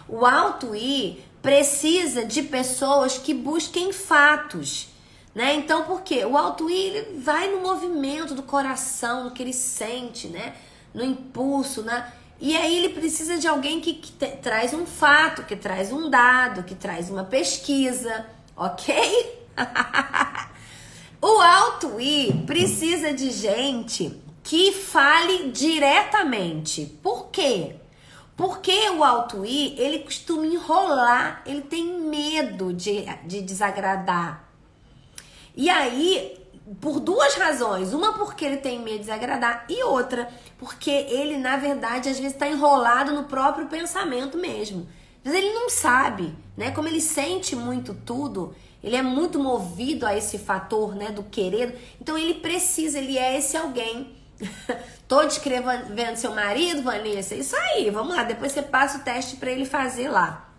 O Auto-I precisa de pessoas que busquem fatos, né? Então, por quê? O Auto-I ele vai no movimento do coração, no que ele sente, né? No impulso, né? E aí ele precisa de alguém que traz um fato, que traz um dado, que traz uma pesquisa, ok? O Auto-I precisa de gente que fale diretamente. Por quê? Porque o Auto-I, ele costuma enrolar, ele tem medo de desagradar. E aí, por duas razões. Uma porque ele tem medo de desagradar e outra porque ele, na verdade, às vezes está enrolado no próprio pensamento mesmo. Às vezes ele não sabe, né? Como ele sente muito tudo, ele é muito movido a esse fator, né, do querer. Então ele precisa, ele é esse alguém. Tô descrevendo seu marido, Vanessa? Isso aí, vamos lá. Depois você passa o teste para ele fazer lá.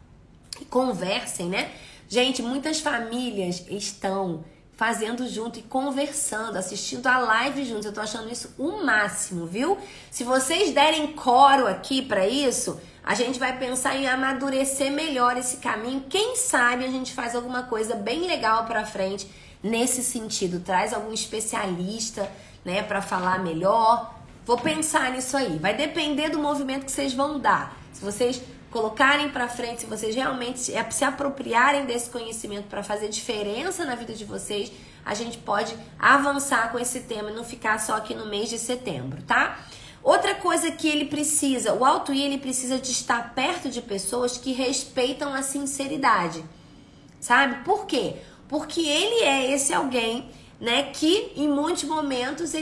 E conversem, né? Gente, muitas famílias estão fazendo junto e conversando, assistindo a live juntos. Eu tô achando isso o máximo, viu? Se vocês derem coro aqui para isso, a gente vai pensar em amadurecer melhor esse caminho. Quem sabe a gente faz alguma coisa bem legal para frente nesse sentido. Traz algum especialista, né, para falar melhor. Vou pensar nisso aí. Vai depender do movimento que vocês vão dar. Se vocês colocarem para frente, se vocês realmente se apropriarem desse conhecimento para fazer diferença na vida de vocês, a gente pode avançar com esse tema e não ficar só aqui no mês de setembro, tá? Outra coisa que ele precisa, o Auto-I, ele precisa de estar perto de pessoas que respeitam a sinceridade, sabe? Por quê? Porque ele é esse alguém, né, que em muitos momentos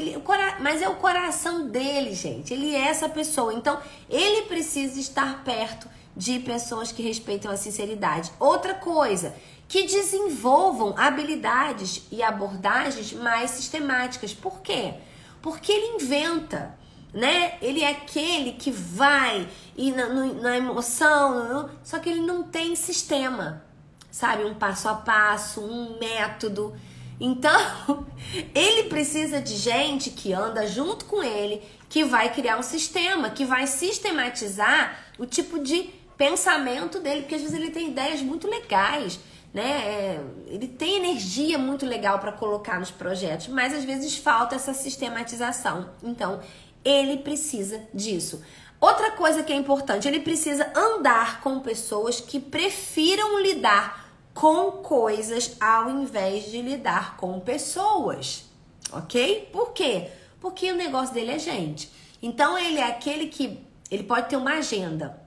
mas é o coração dele, gente. Ele é essa pessoa. Então, ele precisa estar perto de pessoas que respeitam a sinceridade. Outra coisa, que desenvolvam habilidades e abordagens mais sistemáticas. Por quê? Porque ele inventa, né? Ele é aquele que vai ir na emoção, só que ele não tem sistema, sabe? Um passo a passo, um método. Então, ele precisa de gente que anda junto com ele, que vai criar um sistema, que vai sistematizar o tipo de pensamento dele, porque às vezes ele tem ideias muito legais, né? Ele tem energia muito legal para colocar nos projetos, mas às vezes falta essa sistematização. Então, ele precisa disso. Outra coisa que é importante, ele precisa andar com pessoas que prefiram lidar com coisas ao invés de lidar com pessoas, ok? Por quê? Porque o negócio dele é gente. Então, ele é aquele que ele pode ter uma agenda,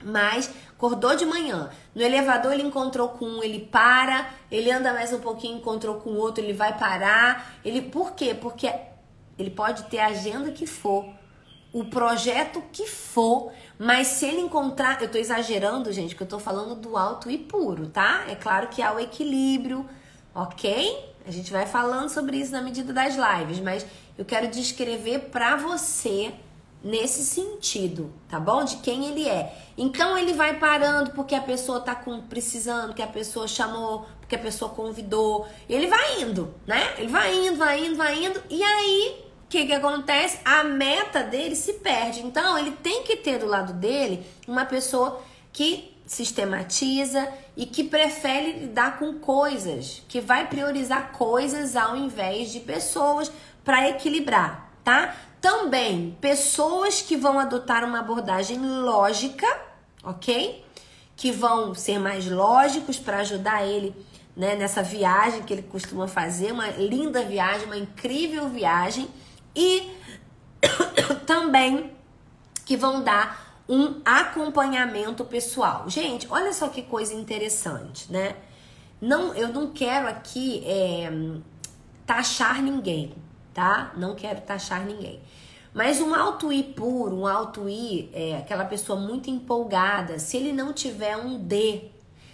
mas acordou de manhã, no elevador ele encontrou com um, ele para, ele anda mais um pouquinho, encontrou com outro, ele vai parar. Por quê? Porque ele pode ter a agenda que for, o projeto que for, mas se ele encontrar... Eu tô exagerando, gente, porque eu tô falando do Auto-I puro, tá? É claro que há o equilíbrio, ok? A gente vai falando sobre isso na medida das lives, mas eu quero descrever pra você nesse sentido, tá bom? De quem ele é. Então ele vai parando porque a pessoa tá precisando, que a pessoa chamou, porque a pessoa convidou. Ele vai indo, né? Ele vai indo. E aí, o que acontece? A meta dele se perde. Então ele tem que ter do lado dele uma pessoa que sistematiza e que prefere lidar com coisas, que vai priorizar coisas ao invés de pessoas para equilibrar, tá? Também, pessoas que vão adotar uma abordagem lógica, ok? Que vão ser mais lógicos para ajudar ele, né, nessa viagem que ele costuma fazer, uma linda viagem, uma incrível viagem. E também que vão dar um acompanhamento pessoal. Gente, olha só que coisa interessante, né? Eu não quero aqui taxar ninguém, tá? Não quero taxar ninguém. Mas um auto-I puro, um auto-I, aquela pessoa muito empolgada, se ele não tiver um D,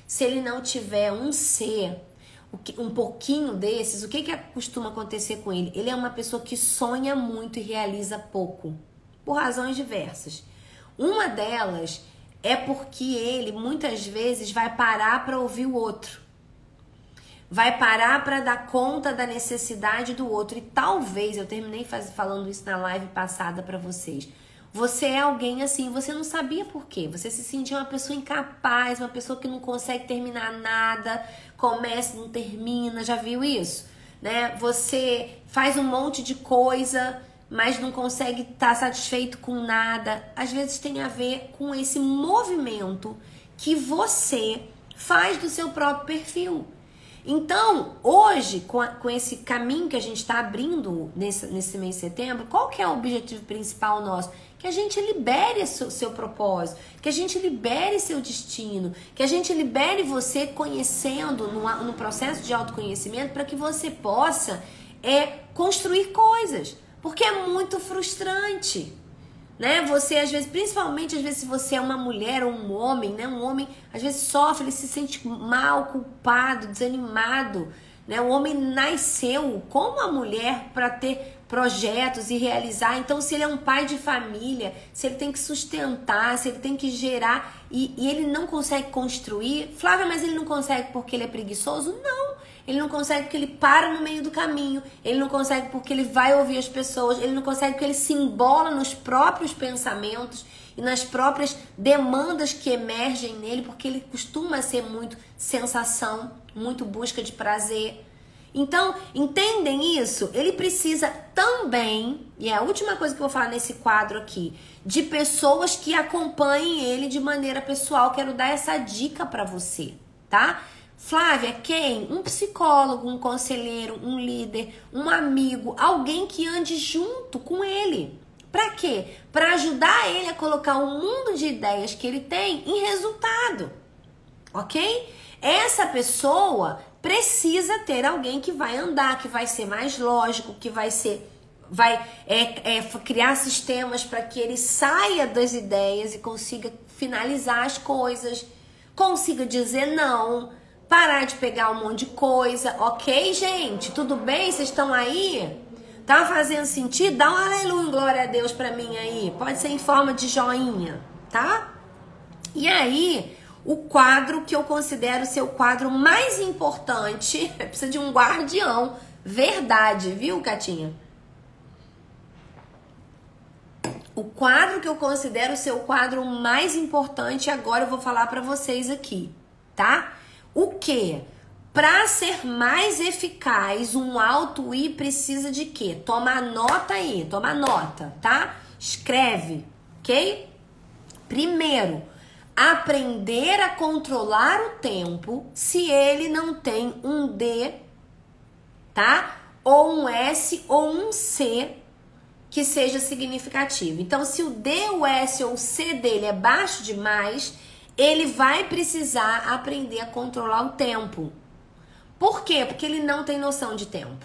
se ele não tiver um C, um pouquinho desses, o que costuma acontecer com ele? Ele é uma pessoa que sonha muito e realiza pouco, por razões diversas. Uma delas é porque ele, muitas vezes, vai parar para ouvir o outro. Vai parar para dar conta da necessidade do outro. E talvez, eu terminei falando isso na live passada para vocês. Você é alguém assim, você não sabia por quê. Você se sentia uma pessoa incapaz, uma pessoa que não consegue terminar nada, começa e não termina, já viu isso? Né? Você faz um monte de coisa, mas não consegue estar satisfeito com nada. Às vezes tem a ver com esse movimento que você faz do seu próprio perfil. Então, hoje, com esse caminho que a gente está abrindo nesse mês de setembro, qual que é o objetivo principal nosso? Que a gente libere seu propósito, que a gente libere seu destino, que a gente libere você conhecendo no processo de autoconhecimento para que você possa construir coisas. Porque é muito frustrante, né? Você, às vezes, principalmente, às vezes, se você é uma mulher ou um homem, né? Um homem, às vezes, sofre, ele se sente mal, culpado, desanimado, né? O homem nasceu como a mulher para ter projetos e realizar. Então, se ele é um pai de família, se ele tem que sustentar, se ele tem que gerar e ele não consegue construir... Flávia, mas ele não consegue porque ele é preguiçoso? Não! Ele não consegue porque ele para no meio do caminho, ele não consegue porque ele vai ouvir as pessoas, ele não consegue porque ele se embola nos próprios pensamentos e nas próprias demandas que emergem nele, porque ele costuma ser muito sensação, muito busca de prazer. Então, entendem isso? Ele precisa também, e é a última coisa que eu vou falar nesse quadro aqui, de pessoas que acompanhem ele de maneira pessoal. Quero dar essa dica pra você, tá? Flávia, quem? Um psicólogo, um conselheiro, um líder, um amigo, alguém que ande junto com ele. Pra quê? Pra ajudar ele a colocar o mundo de ideias que ele tem em resultado, ok? Essa pessoa precisa ter alguém que vai andar, que vai ser mais lógico, que vai criar sistemas para que ele saia das ideias e consiga finalizar as coisas, consiga dizer não, parar de pegar um monte de coisa, ok, gente? Tudo bem? Vocês estão aí? Tá fazendo sentido? Dá um aleluia, glória a Deus pra mim aí. Pode ser em forma de joinha, tá? E aí, o quadro que eu considero ser o quadro mais importante, precisa de um guardião, verdade, viu, Catinha? O quadro que eu considero ser o quadro mais importante, agora eu vou falar pra vocês aqui, tá? O quê? Para ser mais eficaz, um auto-I precisa de quê? Toma nota aí, toma nota, tá? Escreve, ok? Primeiro, aprender a controlar o tempo se ele não tem um D, tá? Ou um S ou um C que seja significativo. Então, se o D, o S ou o C dele é baixo demais, ele vai precisar aprender a controlar o tempo. Por quê? Porque ele não tem noção de tempo.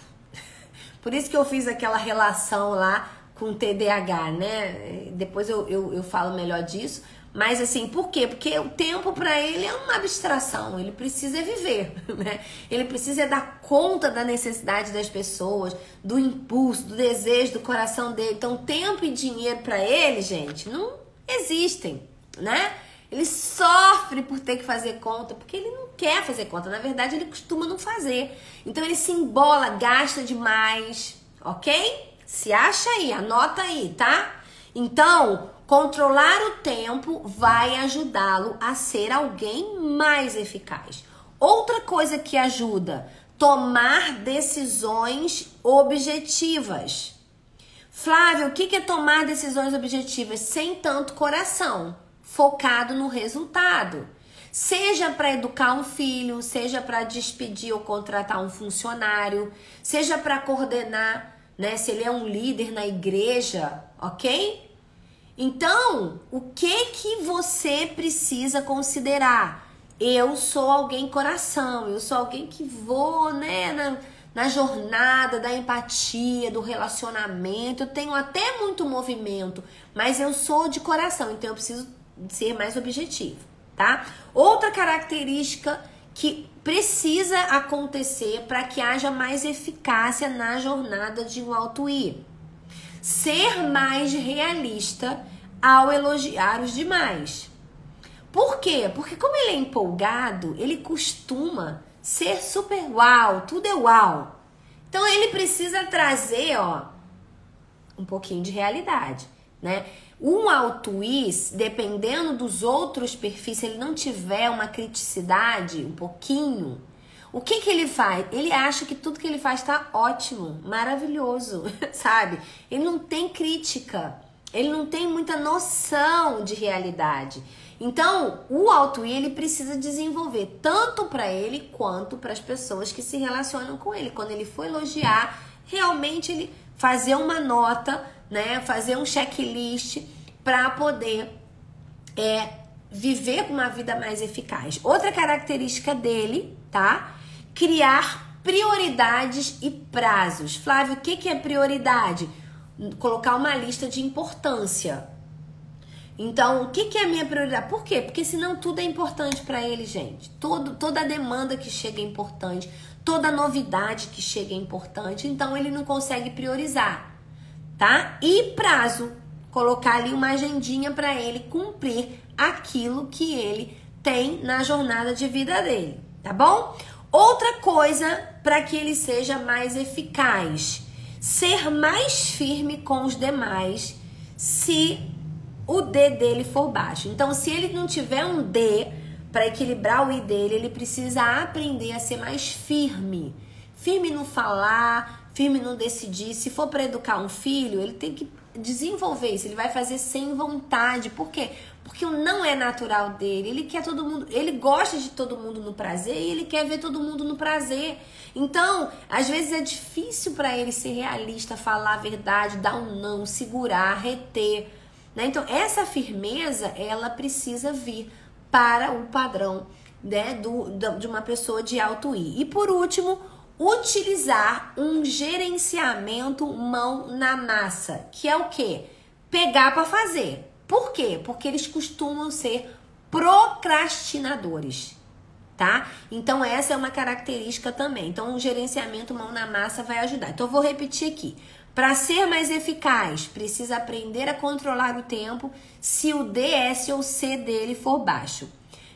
Por isso que eu fiz aquela relação lá com o TDAH, né? Depois eu falo melhor disso. Mas assim, por quê? Porque o tempo para ele é uma abstração. Ele precisa viver, né? Ele precisa dar conta da necessidade das pessoas, do impulso, do desejo do coração dele. Então, tempo e dinheiro para ele, gente, não existem, né? Ele sofre por ter que fazer conta, porque ele não quer fazer conta. Na verdade, ele costuma não fazer. Então, ele se embola, gasta demais, ok? Se acha aí, anota aí, tá? Então, controlar o tempo vai ajudá-lo a ser alguém mais eficaz. Outra coisa que ajuda, tomar decisões objetivas. Flávia, o que é tomar decisões objetivas? Sem tanto coração. Focado no resultado. Seja para educar um filho, seja para despedir ou contratar um funcionário, seja para coordenar, né, se ele é um líder na igreja, ok? Então, o que você precisa considerar? Eu sou alguém coração, eu sou alguém que vou, né, na jornada da empatia, do relacionamento. Eu tenho até muito movimento, mas eu sou de coração, então eu preciso ser mais objetivo, tá? Outra característica que precisa acontecer para que haja mais eficácia na jornada de um auto-I: ser mais realista ao elogiar os demais. Por quê? Porque como ele é empolgado, ele costuma ser super uau, tudo é uau. Então ele precisa trazer, um pouquinho de realidade, né? Um auto-I, dependendo dos outros perfis, se ele não tiver uma criticidade, um pouquinho, o que ele faz? Ele acha que tudo que ele faz tá ótimo, maravilhoso, sabe? Ele não tem crítica, ele não tem muita noção de realidade. Então, o auto-I, ele precisa desenvolver tanto para ele quanto para as pessoas que se relacionam com ele. Quando ele for elogiar, realmente ele fazer uma nota, né, fazer um checklist para poder viver uma vida mais eficaz. Outra característica dele, tá? Criar prioridades e prazos. Flávio, o que é prioridade? Colocar uma lista de importância. Então, o que é a minha prioridade? Por quê? Porque senão tudo é importante para ele, gente. Toda a demanda que chega é importante, toda novidade que chega é importante, então ele não consegue priorizar, tá? E prazo, colocar ali uma agendinha para ele cumprir aquilo que ele tem na jornada de vida dele, tá bom? Outra coisa para que ele seja mais eficaz: ser mais firme com os demais se o D dele for baixo. Então, se ele não tiver um D para equilibrar o I dele, ele precisa aprender a ser mais firme. Firme no falar, firme no decidir. Se for para educar um filho, ele tem que desenvolver isso. Ele vai fazer sem vontade. Por quê? Porque não é natural dele. Ele quer todo mundo, ele gosta de todo mundo no prazer e ele quer ver todo mundo no prazer. Então, às vezes é difícil para ele ser realista, falar a verdade, dar um não, segurar, reter. Então, essa firmeza, ela precisa vir para o padrão, né, de uma pessoa de auto-I. E por último, utilizar um gerenciamento mão na massa, que é o quê? Pegar para fazer. Por quê? Porque eles costumam ser procrastinadores, tá? Então, essa é uma característica também. Então, um gerenciamento mão na massa vai ajudar. Então, eu vou repetir aqui. Para ser mais eficaz, precisa aprender a controlar o tempo se o DS ou C dele for baixo.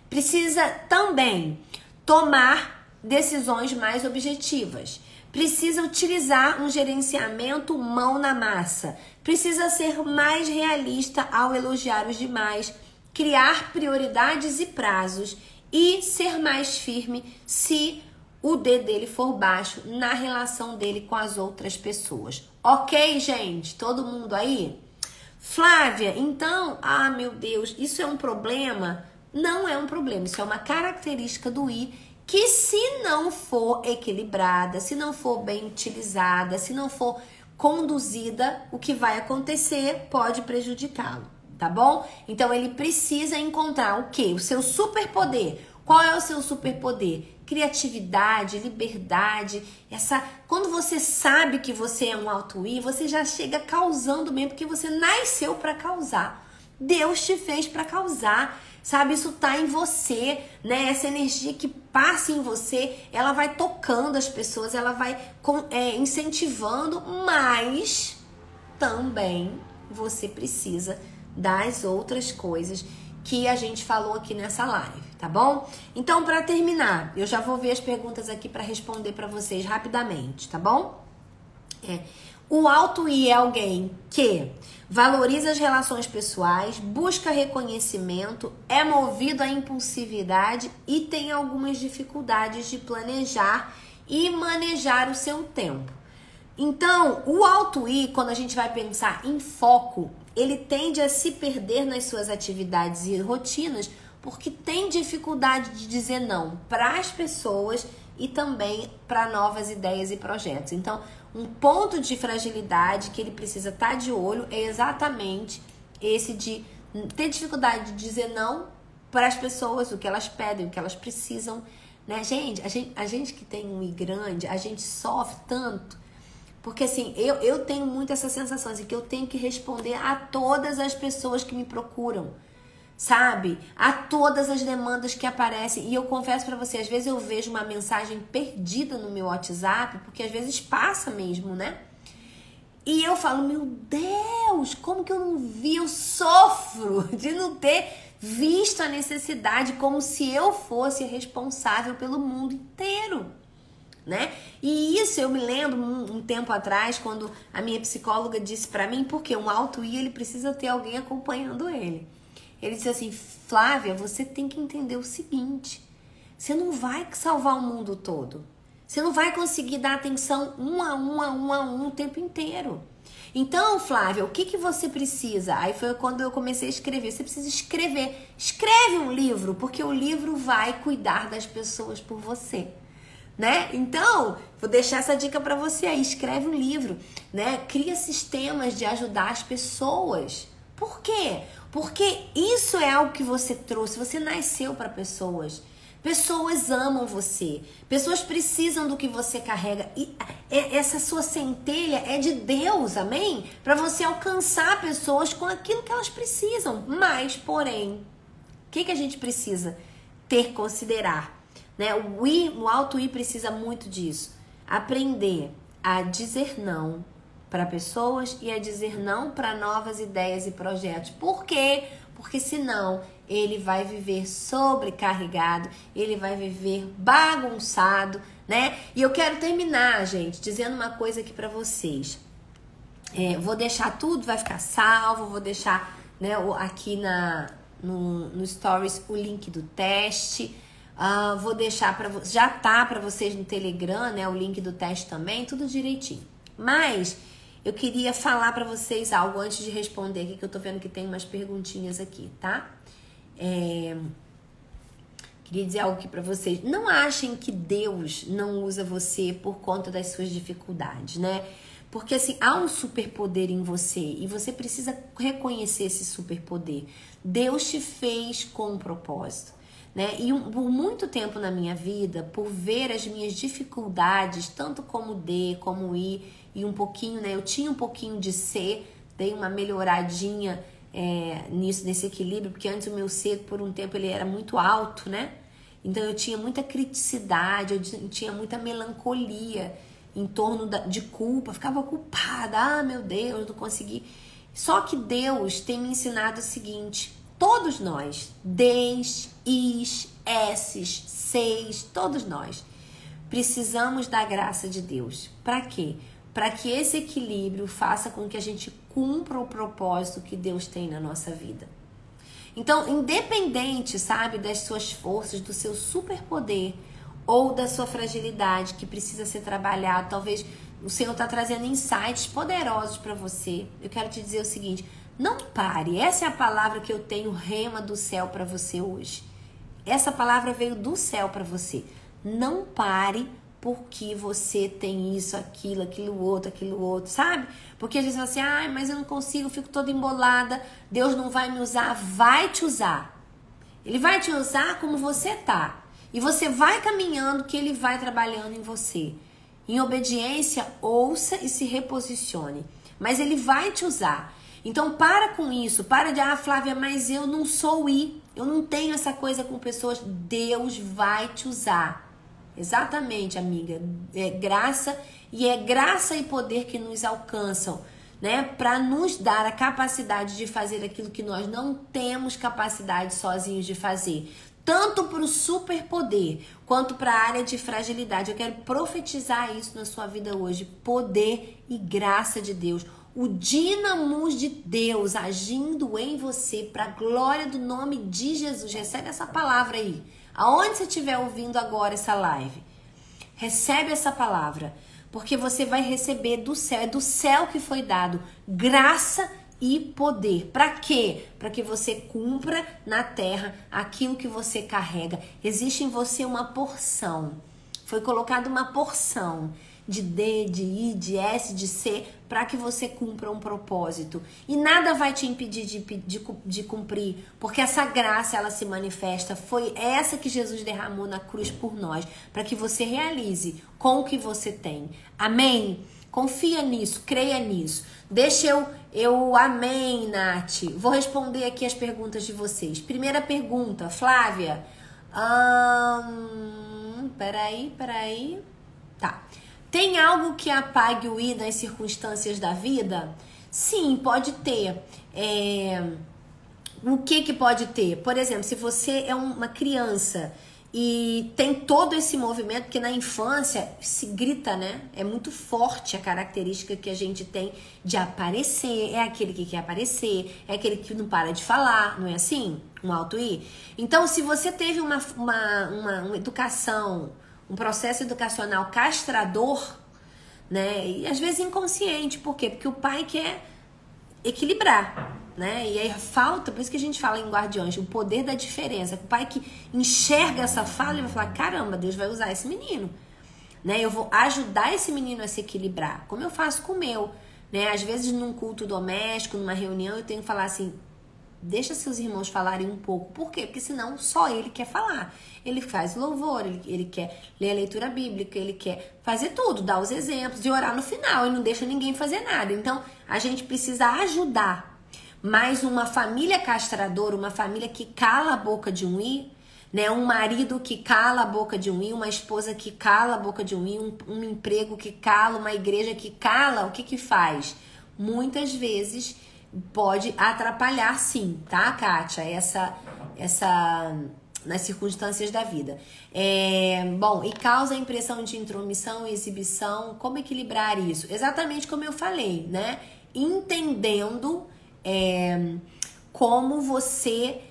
Precisa também tomar decisões mais objetivas. Precisa utilizar um gerenciamento mão na massa. Precisa ser mais realista ao elogiar os demais. Criar prioridades e prazos. E ser mais firme se o D dele for baixo na relação dele com as outras pessoas. Ok, gente? Todo mundo aí? Flávia, então, meu Deus, isso é um problema? Não é um problema, isso é uma característica do I que, se não for equilibrada, se não for bem utilizada, se não for conduzida, o que vai acontecer pode prejudicá-lo, tá bom? Então, ele precisa encontrar o quê? O seu superpoder. Qual é o seu superpoder? Criatividade, liberdade, quando você sabe que você é um auto-I, você já chega causando mesmo, porque você nasceu para causar. Deus te fez para causar, sabe? Isso tá em você, né? Essa energia que passa em você, ela vai tocando as pessoas, ela vai incentivando, mas também você precisa das outras coisas que a gente falou aqui nessa live, tá bom? Então, para terminar, eu já vou ver as perguntas aqui para responder para vocês rapidamente, tá bom? O auto-I é alguém que valoriza as relações pessoais, busca reconhecimento, é movido à impulsividade e tem algumas dificuldades de planejar e manejar o seu tempo. Então, o auto-I, quando a gente vai pensar em foco, ele tende a se perder nas suas atividades e rotinas porque tem dificuldade de dizer não para as pessoas e também para novas ideias e projetos. Então, um ponto de fragilidade que ele precisa estar de olho é exatamente esse de ter dificuldade de dizer não para as pessoas, o que elas pedem, o que elas precisam, né? A gente que tem um I grande, a gente sofre tanto. Porque assim, eu tenho muito essa sensação assim, que eu tenho que responder a todas as pessoas que me procuram, sabe? A todas as demandas que aparecem. E eu confesso pra você, às vezes eu vejo uma mensagem perdida no meu WhatsApp, porque às vezes passa mesmo, né? E eu falo, meu Deus, como que eu não vi? Eu sofro de não ter visto a necessidade, como se eu fosse responsável pelo mundo inteiro, né? E isso eu me lembro um tempo atrás, quando a minha psicóloga disse pra mim, porque um alto I, ele precisa ter alguém acompanhando ele. Ele disse assim, Flávia, você tem que entender o seguinte, você não vai salvar o mundo todo. Você não vai conseguir dar atenção um a um o tempo inteiro. Então, Flávia, o que você precisa? Aí foi quando eu comecei a escrever. Você precisa escrever. Escreve um livro, porque o livro vai cuidar das pessoas por você, né? Então, vou deixar essa dica para você aí. Escreve um livro, né? Cria sistemas de ajudar as pessoas. Por quê? Porque isso é algo que você trouxe. Você nasceu para pessoas. Pessoas amam você. Pessoas precisam do que você carrega. E essa sua centelha é de Deus, amém? Para você alcançar pessoas com aquilo que elas precisam. Mas, porém, o que a gente precisa considerar? Né? O alto I precisa muito disso. Aprender a dizer não para pessoas e a dizer não para novas ideias e projetos. Por quê? Porque senão ele vai viver sobrecarregado, ele vai viver bagunçado, né? E eu quero terminar, gente, dizendo uma coisa aqui para vocês. Vou deixar tudo, vai ficar salvo, vou deixar, né, aqui no Stories o link do teste. Vou deixar já tá para vocês no Telegram, né, o link do teste também, tudo direitinho. Mas eu queria falar para vocês algo antes de responder aqui, que eu tô vendo que tem umas perguntinhas aqui, tá? Queria dizer algo aqui para vocês. Não achem que Deus não usa você por conta das suas dificuldades, né? Porque assim, há um superpoder em você e você precisa reconhecer esse superpoder. Deus te fez com um propósito, né? E por muito tempo na minha vida, por ver as minhas dificuldades, tanto como D, como I, e um pouquinho, né? Eu tinha um pouquinho de C, dei uma melhoradinha nesse equilíbrio, porque antes o meu C, por um tempo, ele era muito alto, né? Então eu tinha muita criticidade, eu tinha muita melancolia em torno de culpa, ficava culpada, meu Deus, não consegui. Só que Deus tem me ensinado o seguinte, todos nós, Ds, Is, S's, Cs, todos nós, precisamos da graça de Deus. Para quê? Para que esse equilíbrio faça com que a gente cumpra o propósito que Deus tem na nossa vida. Então, independente, sabe, das suas forças, do seu superpoder ou da sua fragilidade que precisa ser trabalhada, talvez o Senhor está trazendo insights poderosos para você. Eu quero te dizer o seguinte, não pare. Essa é a palavra que eu tenho rema do céu para você hoje. Essa palavra veio do céu para você. Não pare porque você tem isso, aquilo outro, sabe? Porque às vezes você fala assim, mas eu não consigo, eu fico toda embolada, Deus não vai me usar. Vai te usar. Ele vai te usar como você tá. E você vai caminhando que ele vai trabalhando em você. Em obediência, ouça e se reposicione. Mas ele vai te usar. Então para com isso, para de, Flávia, mas eu não sou I, eu não tenho essa coisa com pessoas. Deus vai te usar. Exatamente, amiga. É graça e poder que nos alcançam, né? Para nos dar a capacidade de fazer aquilo que nós não temos capacidade sozinhos de fazer. Tanto para o superpoder, quanto para a área de fragilidade. Eu quero profetizar isso na sua vida hoje. Poder e graça de Deus. O dínamo de Deus agindo em você para a glória do nome de Jesus. Recebe essa palavra aí. Aonde você estiver ouvindo agora essa live, recebe essa palavra, porque você vai receber do céu, é do céu que foi dado graça e poder. Para quê? Para que você cumpra na terra aquilo que você carrega. Existe em você uma porção, foi colocada uma porção de D, de I, de S, de C, para que você cumpra um propósito. E nada vai te impedir de cumprir, porque essa graça, ela se manifesta. Foi essa que Jesus derramou na cruz por nós, para que você realize com o que você tem. Amém? Confia nisso, creia nisso. Deixa eu amém, Nath. Vou responder aqui as perguntas de vocês. Primeira pergunta, Flávia. Peraí. Tá. Tem algo que apague o I nas circunstâncias da vida? Sim, pode ter. O que pode ter? Por exemplo, se você é uma criança e tem todo esse movimento, porque na infância se grita, né? É muito forte a característica que a gente tem de aparecer. É aquele que quer aparecer, é aquele que não para de falar, não é assim? Um alto I. Então, se você teve uma educação, um processo educacional castrador, né? E às vezes inconsciente. Por quê? Porque o pai quer equilibrar, né? E aí falta, por isso que a gente fala em Guardiões, o poder da diferença. O pai que enxerga essa fala, ele vai falar, caramba, Deus vai usar esse menino, né? Eu vou ajudar esse menino a se equilibrar, como eu faço com o meu, né? Às vezes num culto doméstico, numa reunião, eu tenho que falar assim, deixa seus irmãos falarem um pouco. Por quê? Porque senão só ele quer falar. Ele faz louvor, ele quer ler a leitura bíblica, ele quer fazer tudo, dar os exemplos e orar no final e não deixa ninguém fazer nada. Então, a gente precisa ajudar. Mas uma família castradora, uma família que cala a boca de um I, né? Um marido que cala a boca de um I, uma esposa que cala a boca de um I, um emprego que cala, uma igreja que cala, o que faz? Muitas vezes pode atrapalhar sim, tá, Kátia? Nas circunstâncias da vida. Bom, e causa a impressão de intromissão e exibição. Como equilibrar isso? Exatamente como eu falei, né? Entendendo como você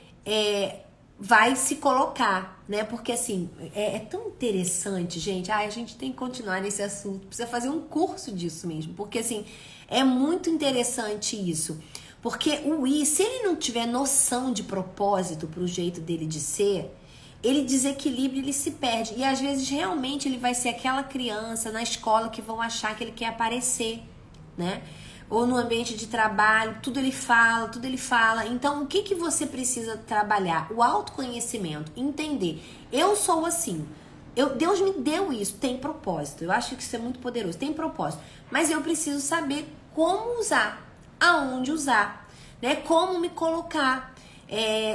vai se colocar, né? Porque assim, é tão interessante, gente. A gente tem que continuar nesse assunto. Precisa fazer um curso disso mesmo. Porque assim, é muito interessante isso. Porque o I, se ele não tiver noção de propósito pro jeito dele de ser, ele desequilibra, ele se perde. E às vezes realmente ele vai ser aquela criança na escola que vão achar que ele quer aparecer, né? Ou no ambiente de trabalho, tudo ele fala. Então, o que você precisa trabalhar? O autoconhecimento, entender. Eu sou assim. Deus me deu isso, tem propósito. Eu acho que isso é muito poderoso, tem propósito. Mas eu preciso saber como usar, aonde usar, né? Como me colocar,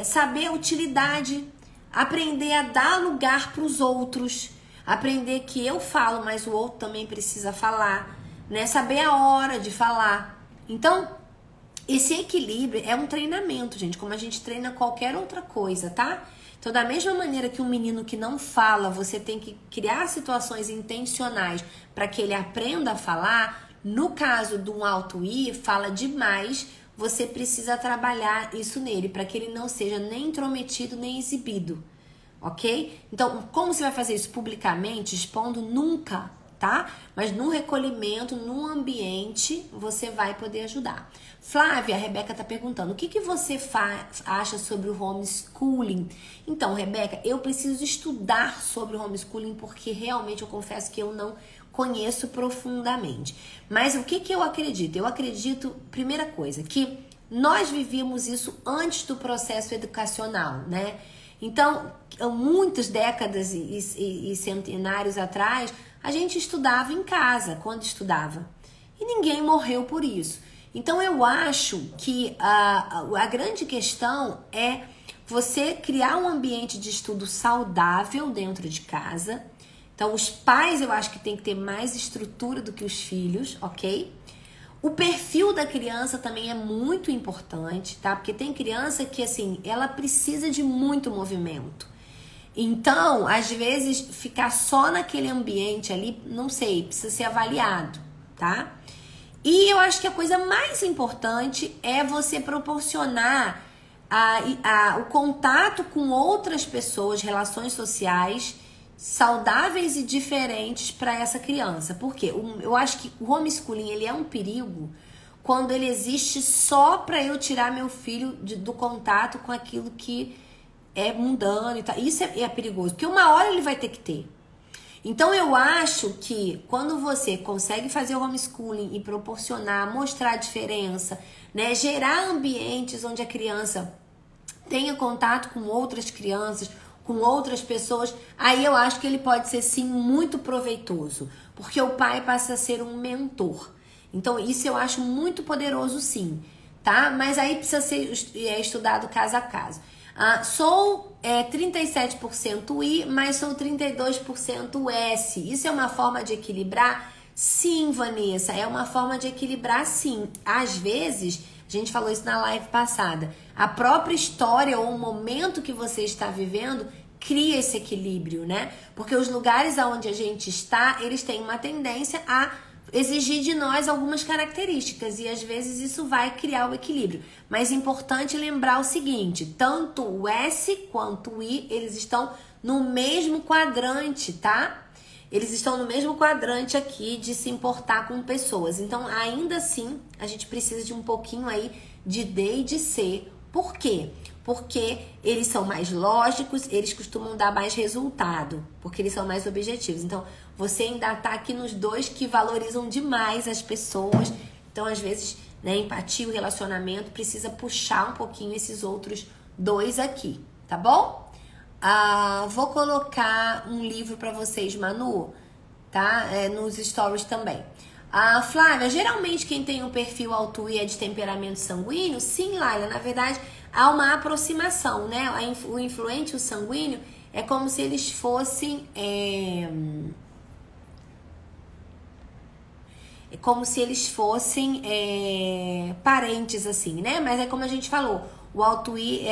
saber a utilidade, aprender a dar lugar para os outros, aprender que eu falo, mas o outro também precisa falar, né? Saber a hora de falar. Então, esse equilíbrio é um treinamento, gente, como a gente treina qualquer outra coisa, tá? Então, da mesma maneira que um menino que não fala, você tem que criar situações intencionais para que ele aprenda a falar. No caso de um alto I, fala demais, você precisa trabalhar isso nele, para que ele não seja nem intrometido, nem exibido, ok? Então, como você vai fazer isso publicamente, expondo? Nunca, tá? Mas no recolhimento, no ambiente, você vai poder ajudar. Flávia, a Rebeca tá perguntando, o que você acha sobre o homeschooling? Então, Rebeca, eu preciso estudar sobre o homeschooling, porque realmente eu confesso que eu não conheço profundamente. Mas o que eu acredito? Eu acredito, primeira coisa, que nós vivíamos isso antes do processo educacional, né? Então, muitas décadas e centenários atrás, a gente estudava em casa, quando estudava. E ninguém morreu por isso. Então, eu acho que a grande questão é você criar um ambiente de estudo saudável dentro de casa. Então, os pais, eu acho que tem que ter mais estrutura do que os filhos, ok? O perfil da criança também é muito importante, tá? Porque tem criança que, assim, ela precisa de muito movimento. Então, às vezes, ficar só naquele ambiente ali, não sei, precisa ser avaliado, tá? E eu acho que a coisa mais importante é você proporcionar o contato com outras pessoas, relações sociais saudáveis e diferentes para essa criança. Por quê? Eu acho que o homeschooling, ele é um perigo quando ele existe só para eu tirar meu filho do contato com aquilo que é mundano e tal. Isso é perigoso, porque uma hora ele vai ter que ter. Então eu acho que quando você consegue fazer o homeschooling e proporcionar, mostrar a diferença, né, gerar ambientes onde a criança tenha contato com outras crianças, com outras pessoas, aí eu acho que ele pode ser sim muito proveitoso, porque o pai passa a ser um mentor. Então isso eu acho muito poderoso sim, tá? Mas aí precisa ser estudado caso a caso. Sou 37% I, mas sou 32% S. Isso é uma forma de equilibrar? Sim, Vanessa, é uma forma de equilibrar sim. Às vezes, a gente falou isso na live passada, a própria história ou o momento que você está vivendo cria esse equilíbrio, né? Porque os lugares onde a gente está, eles têm uma tendência a exigir de nós algumas características e às vezes isso vai criar o equilíbrio. Mas é importante lembrar o seguinte, tanto o S quanto o I, eles estão no mesmo quadrante, tá? Eles estão no mesmo quadrante aqui de se importar com pessoas. Então, ainda assim, a gente precisa de um pouquinho aí de D e de C. Por quê? Porque eles são mais lógicos, eles costumam dar mais resultado, porque eles são mais objetivos. Então, você ainda tá aqui nos dois que valorizam demais as pessoas. Então, às vezes, né, empatia, o relacionamento, precisa puxar um pouquinho esses outros dois aqui, tá bom? Vou colocar um livro para vocês, Manu, tá? Nos stories também. Flávia, geralmente quem tem um perfil alto I é de temperamento sanguíneo? Sim, Laila, na verdade há uma aproximação, né? O influente e o sanguíneo é como se eles fossem... É como se eles fossem parentes, assim, né? Mas é como a gente falou, o alto I,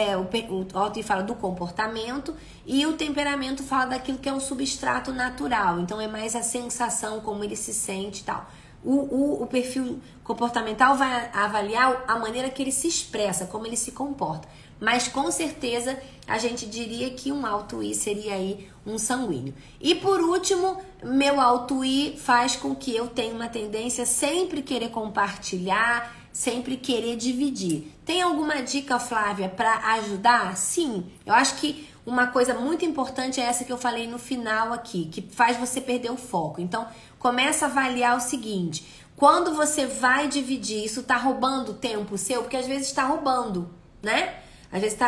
o alto I fala do comportamento e o temperamento fala daquilo que é um substrato natural. Então, é mais a sensação, como ele se sente e tal. O perfil comportamental vai avaliar a maneira que ele se expressa, como ele se comporta. Mas, com certeza, a gente diria que um alto I seria aí um sanguíneo. E, por último, meu alto I faz com que eu tenha uma tendência a sempre querer compartilhar, sempre querer dividir. Tem alguma dica, Flávia, para ajudar? Sim, eu acho que uma coisa muito importante é essa que eu falei no final aqui, que faz você perder o foco. Então, começa a avaliar o seguinte, quando você vai dividir, isso tá roubando tempo seu? Porque às vezes está roubando, né? Às vezes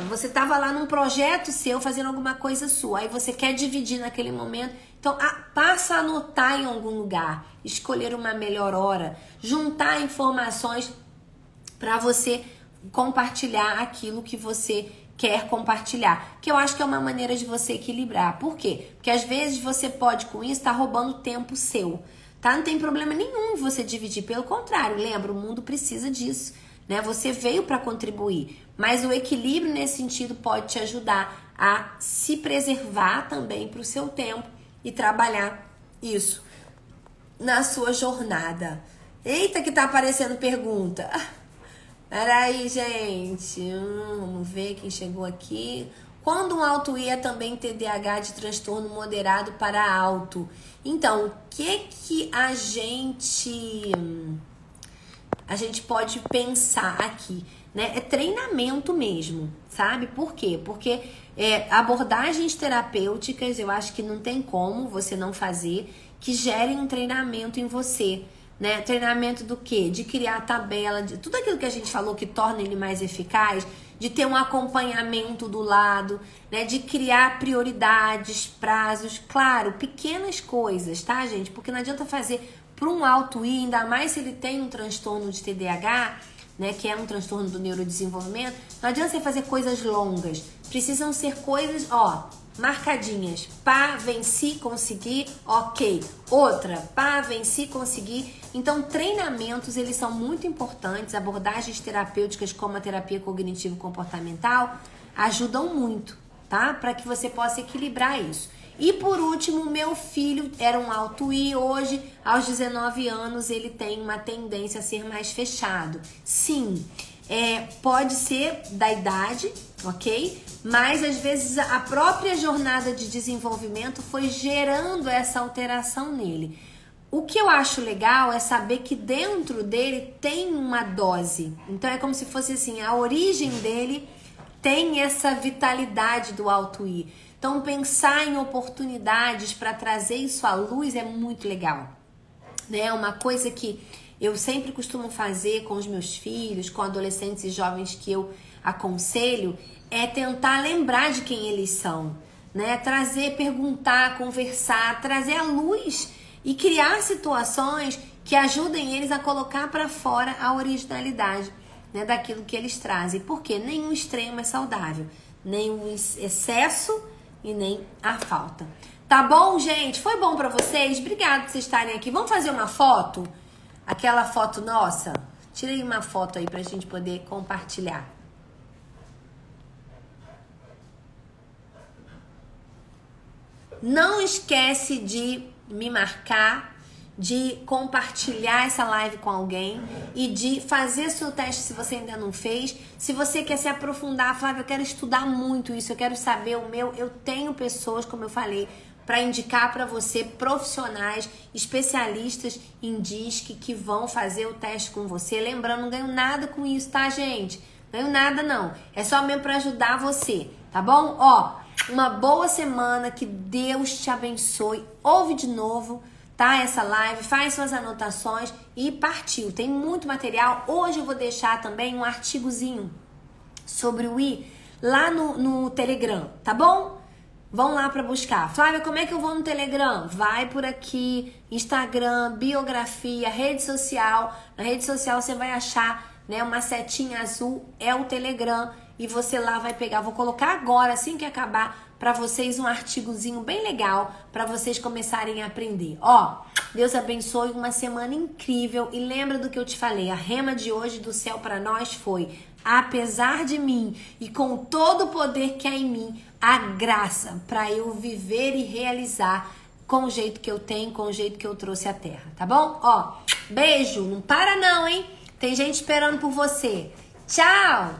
você estava lá num projeto seu, fazendo alguma coisa sua, aí você quer dividir naquele momento. Então, passa a anotar em algum lugar, escolher uma melhor hora, juntar informações para você compartilhar aquilo que você quer compartilhar. Que eu acho que é uma maneira de você equilibrar. Por quê? Porque às vezes você pode, com isso, estar roubando tempo seu. Tá? Não tem problema nenhum em você dividir. Pelo contrário, lembra, o mundo precisa disso. Né? Você veio para contribuir, mas o equilíbrio nesse sentido pode te ajudar a se preservar também para o seu tempo e trabalhar isso na sua jornada. Eita, que tá aparecendo pergunta. Peraí, gente. Vamos ver quem chegou aqui. Quando um alto I é também TDAH de transtorno moderado para alto? Então, o que a gente pode pensar aqui, né? É treinamento mesmo, sabe? Por quê? Porque abordagens terapêuticas, eu acho que não tem como você não fazer, que gerem um treinamento em você, né? Treinamento do quê? De criar tabela, de tudo aquilo que a gente falou que torna ele mais eficaz, de ter um acompanhamento do lado, né? De criar prioridades, prazos, claro, pequenas coisas, tá, gente? Porque não adianta fazer para um alto I, ainda mais se ele tem um transtorno de TDAH, né, que é um transtorno do neurodesenvolvimento, não adianta você fazer coisas longas. Precisam ser coisas, marcadinhas. Pá, venci, consegui, ok. Outra, pá, venci, consegui. Então, treinamentos, eles são muito importantes. Abordagens terapêuticas como a terapia cognitivo-comportamental ajudam muito, tá? Para que você possa equilibrar isso. E por último, meu filho era um alto I, hoje, aos 19 anos, ele tem uma tendência a ser mais fechado. Sim, pode ser da idade, ok? Mas às vezes a própria jornada de desenvolvimento foi gerando essa alteração nele. O que eu acho legal é saber que dentro dele tem uma dose. Então é como se fosse assim, a origem dele tem essa vitalidade do alto I. Então, pensar em oportunidades para trazer isso à luz é muito legal, né? Uma coisa que eu sempre costumo fazer com os meus filhos, com adolescentes e jovens que eu aconselho, é tentar lembrar de quem eles são, né? Trazer, perguntar, conversar, trazer à luz e criar situações que ajudem eles a colocar para fora a originalidade, né, daquilo que eles trazem. Porque nenhum extremo é saudável, nem o excesso e nem a falta. Tá bom, gente? Foi bom pra vocês? Obrigada por vocês estarem aqui. Vamos fazer uma foto? Aquela foto nossa? Tirei uma foto aí pra gente poder compartilhar. Não esquece de me marcar, de compartilhar essa live com alguém e de fazer seu teste se você ainda não fez. Se você quer se aprofundar, Flávia, eu quero estudar muito isso, eu quero saber o meu. Eu tenho pessoas, como eu falei, para indicar para você, profissionais, especialistas em DISC que vão fazer o teste com você. Lembrando, não ganho nada com isso, tá, gente? Não ganho nada, não. É só mesmo para ajudar você, tá bom? Ó, uma boa semana, que Deus te abençoe. Ouve de novo, tá? Essa live, faz suas anotações e partiu. Tem muito material. Hoje eu vou deixar também um artigozinho sobre o I lá no Telegram, tá bom? Vão lá para buscar. Flávia, como é que eu vou no Telegram? Vai por aqui, Instagram, biografia, rede social. Na rede social você vai achar, né, uma setinha azul, é o Telegram. E você lá vai pegar. Vou colocar agora, assim que acabar, para vocês um artigozinho bem legal para vocês começarem a aprender. Ó, Deus abençoe, uma semana incrível. E lembra do que eu te falei, a rema de hoje do céu para nós foi: apesar de mim e com todo o poder que há em mim, a graça para eu viver e realizar com o jeito que eu tenho, com o jeito que eu trouxe à terra, tá bom? Ó, beijo, não para não, hein? Tem gente esperando por você. Tchau!